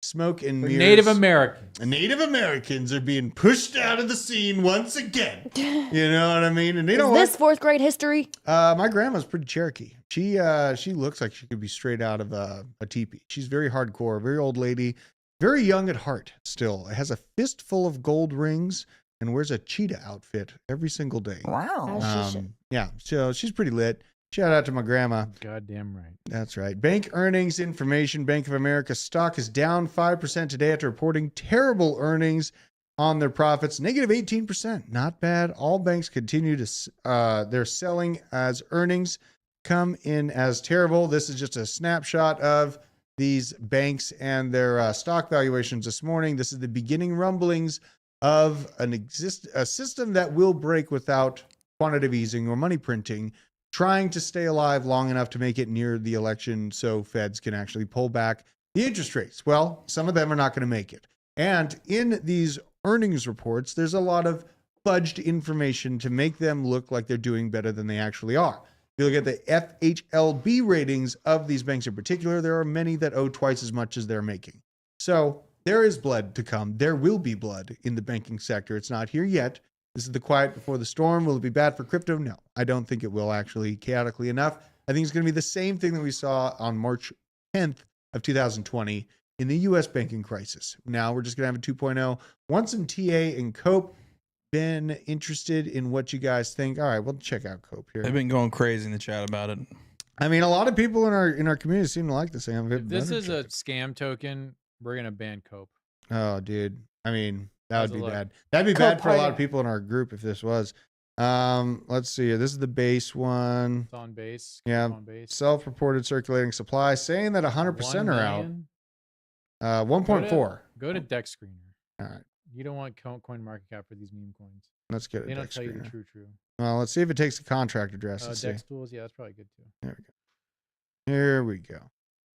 Smoke and mirrors. Native Americans. Native Americans are being pushed out of the scene once again. You know what I mean? And you know Is what? this 4th grade history? My grandma's pretty Cherokee. She looks like she could be straight out of a teepee. She's very hardcore, very old lady, very young at heart still. Has a fistful of gold rings and wears a cheetah outfit every single day. Wow. Yeah, so she's pretty lit. Shout out to my grandma. Goddamn right. That's right. Bank earnings information. Bank of America stock is down 5% today after reporting terrible earnings on their profits. Negative 18%. Not bad. All banks continue to, they're selling as earnings. come in as terrible. This is just a snapshot of these banks and their stock valuations this morning. This is the beginning rumblings of a system that will break without quantitative easing or money printing, trying to stay alive long enough to make it near the election so feds can actually pull back the interest rates. Well, some of them are not going to make it. And in these earnings reports, there's a lot of fudged information to make them look like they're doing better than they actually are. If you look at the FHLB ratings of these banks in particular, there are many that owe twice as much as they're making. So there is blood to come. There will be blood in the banking sector. It's not here yet. This is the quiet before the storm. Will it be bad for crypto? No, I don't think it will, actually, chaotically enough. I think it's going to be the same thing that we saw on March 10th of 2020 in the U.S. banking crisis. Now we're just going to have a 2.0. Once in TA and Cope, been interested in what you guys think. All right, we'll check out Cope here. They've been going crazy in the chat about it. I mean, a lot of people in our community seem to like this thing. If this is a scam token, we're gonna ban Cope. Oh, dude. I mean, that How's would be it look? bad. That'd be Cope bad for a lot of Higher. people in our group if this was. Let's see. This is the base one. It's on base. Yeah. On base. Self-reported circulating supply saying that 100% are out. 1.4. Go to Dex Screener. All right. You don't want coin market cap for these meme coins. Let's get They it. don't tell you the true. Well, let's see if it takes a contract address. Let's see. Dex tools, yeah, that's probably good too. There we go. Here we go.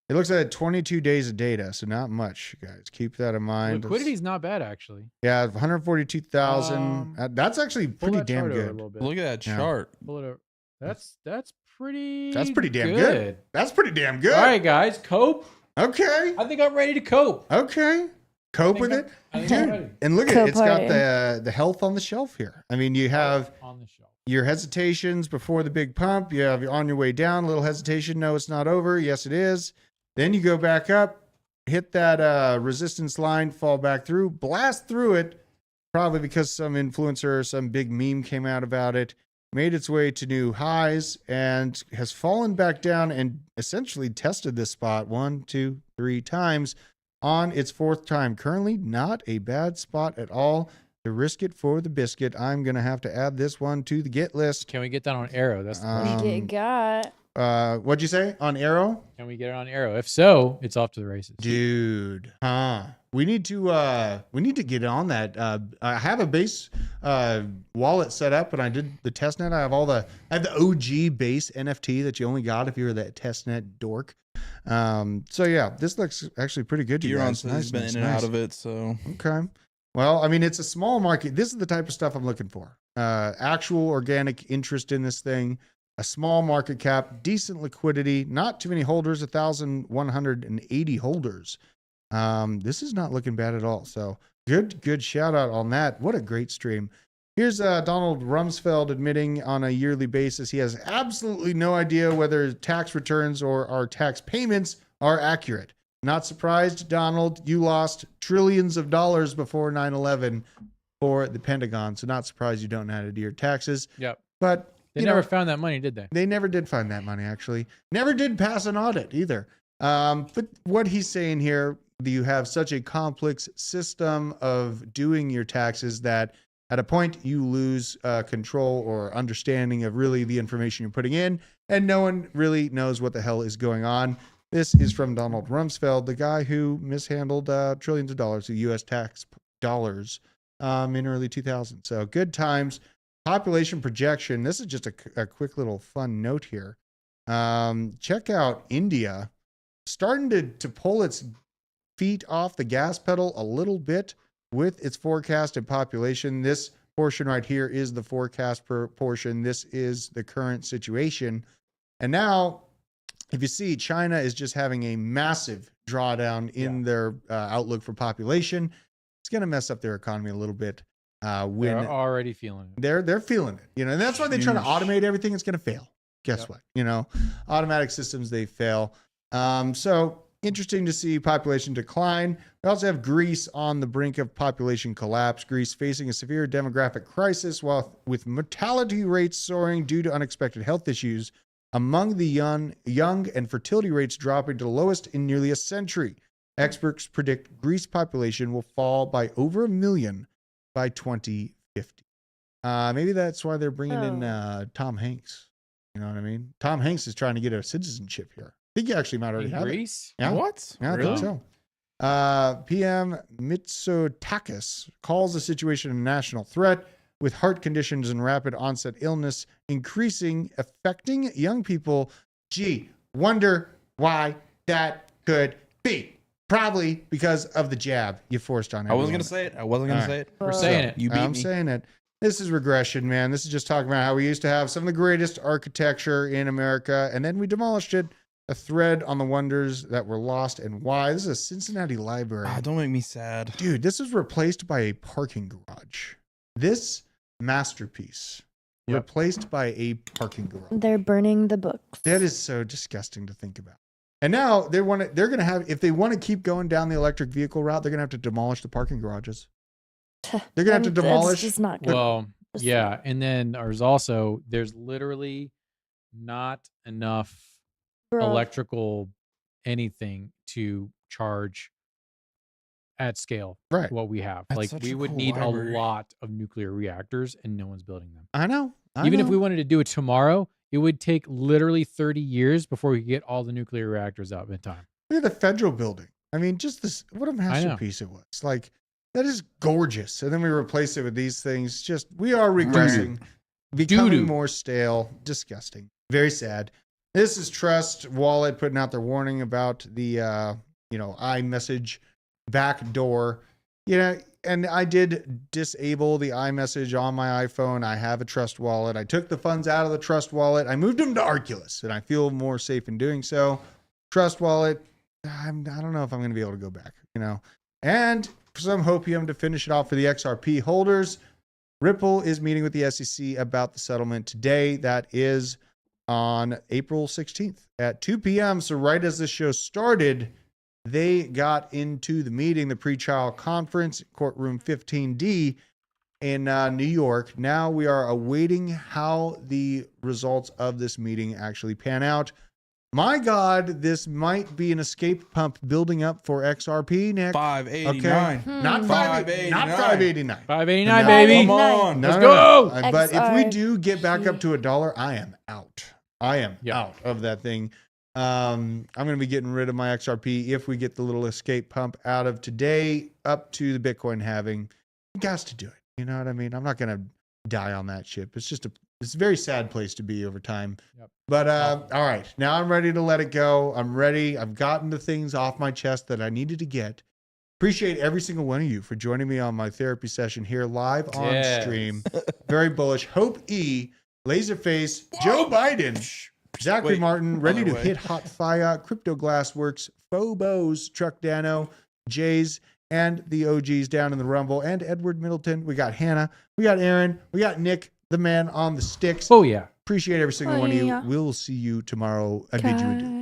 It looks like 22 days of data, so not much, guys. Keep that in mind. Liquidity's not bad actually. Yeah, 142,000. That's actually Pull pretty that damn chart over a good. little bit. Look at that Yeah. chart. Pull it over. That's pretty. That's pretty damn good. That's pretty damn good. All right, guys, cope. Okay. I think I'm ready to cope. Okay. Cope with it, I think I'm ready. dude. And look at it. It's got the health on the shelf here. I mean, you have On the shelf. your hesitations before the big pump. You have on your way down, a little hesitation. No, it's not over. Yes, it is. Then you go back up, hit that resistance line, fall back through, blast through it, probably because some influencer or some big meme came out about it, made its way to new highs, and has fallen back down and essentially tested this spot 1, 2, 3 times on its 4th time. Currently, not a bad spot at all. To risk it for the biscuit, I'm going to have to add this one to the get list. Can we get that on Arrow? That's the question. We got. What'd you say? On Arrow? Can we get it on Arrow? If so, it's off to the races. Dude, we need to get on that. I have a base wallet set up, and I did the testnet. I have the OG base NFT that you only got if you were that testnet dork. So yeah, this looks actually pretty good to you Euron guys. says he's been in and out of it, so okay. Well, I mean, it's a small market. This is the type of stuff I'm looking for. Actual organic interest in this thing. A small market cap, decent liquidity, not too many holders, 1,180 holders. This is not looking bad at all. So good shout out on that. What a great stream. Here's Donald Rumsfeld admitting on a yearly basis he has absolutely no idea whether tax returns or our tax payments are accurate. Not surprised, Donald, you lost trillions of dollars before 9/11 for the Pentagon. So not surprised you don't know how to do your taxes. Yep. But They never found that money, did they? They never did find that money, actually. Never did pass an audit either. But what he's saying here, you have such a complex system of doing your taxes that at a point you lose control or understanding of really the information you're putting in, and no one really knows what the hell is going on. This is from Donald Rumsfeld, the guy who mishandled trillions of dollars of U.S. tax dollars in early 2000. So good times. Population projection. This is just a quick little fun note here. Check out India starting to pull its feet off the gas pedal a little bit with its forecasted population. This portion right here is the forecast portion. This is the current situation. And now, if you see, China is just having a massive drawdown in their outlook for population. It's going to mess up their economy a little bit. They're already feeling it. They're feeling it, and that's why they try to automate everything. It's going to fail. Guess what? Automatic systems, they fail. So interesting to see population decline. We also have Greece on the brink of population collapse. Greece facing a severe demographic crisis, while with mortality rates soaring due to unexpected health issues among the young and fertility rates dropping to the lowest in nearly a century. Experts predict Greece population will fall by over 1 million by 2050. Maybe that's why they're bringing in Tom Hanks. You know what I mean? Tom Hanks is trying to get a citizenship here. I think he actually might already In have Greece? it. Yeah. What? Yeah, I Really? think so. PM Mitsotakis calls the situation a national threat, with heart conditions and rapid onset illness increasing, affecting young people. Gee, wonder why that could be. Probably because of the jab you forced on I everyone. wasn't going to say it. I wasn't going to say it. We're saying it. You beat I'm me. saying it. This is regression, man. This is just talking about how we used to have some of the greatest architecture in America, and then we demolished it. A thread on the wonders that were lost and why. This is a Cincinnati library. Ah, don't make me sad. Dude, this was replaced by a parking garage. This masterpiece replaced by a parking garage. They're burning the books. That is so disgusting to think about. And now they're going to have, if they want to keep going down the electric vehicle route, they're going to have to demolish the parking garages. They're going to have to demolish. It's just not good. Well, yeah. And then there's literally not enough electrical anything to charge at scale. Right. What we have. That's Like such we a would cool need library. a lot of nuclear reactors and no one's building them. I know. Even if we wanted to do it tomorrow, it would take literally 30 years before we could get all the nuclear reactors out in time. Look at the federal building. I mean, just this, what a masterpiece it was. Like, that is gorgeous. And then we replace it with these things. Just, we are regressing, becoming Doo-doo. more stale, disgusting. Very sad. This is Trust Wallet putting out their warning about the, iMessage backdoor. Yeah, and I did disable the iMessage on my iPhone. I have a Trust Wallet. I took the funds out of the Trust Wallet. I moved them to Arculus, and I feel more safe in doing so. Trust Wallet, I don't know if I'm going to be able to go back, And some hopium to finish it off for the XRP holders. Ripple is meeting with the SEC about the settlement today. That is on April 16th at 2 p.m. So right as this show started, they got into the meeting, the pre-trial conference, courtroom 15D in New York. Now we are awaiting how the results of this meeting actually pan out. My God, this might be an escape pump building up for XRP, Nick. 589. Okay. Not 589. 589, No. baby. Come on. No, Let's no, go. no. But if we do get back up to $1, I am out. I am out of that thing. I'm going to be getting rid of my XRP if we get the little escape pump out of today up to the Bitcoin halving. You guys to do it. You know what I mean? I'm not going to die on that ship. It's a very sad place to be over time. Yep. But all right, now I'm ready to let it go. I'm ready. I've gotten the things off my chest that I needed to get. Appreciate every single one of you for joining me on my therapy session here live on stream. Very bullish. Hope E, Laserface, Joe Biden, Zachary Martin, ready to hit hot fire, Crypto Glassworks, Phobos, Truck Dano, Jays, and the OGs down in the Rumble, and Edward Middleton. We got Hannah, we got Aaron, we got Nick, the man on the sticks. Oh, yeah. Appreciate every single one of you. We'll see you tomorrow. I bid you adieu.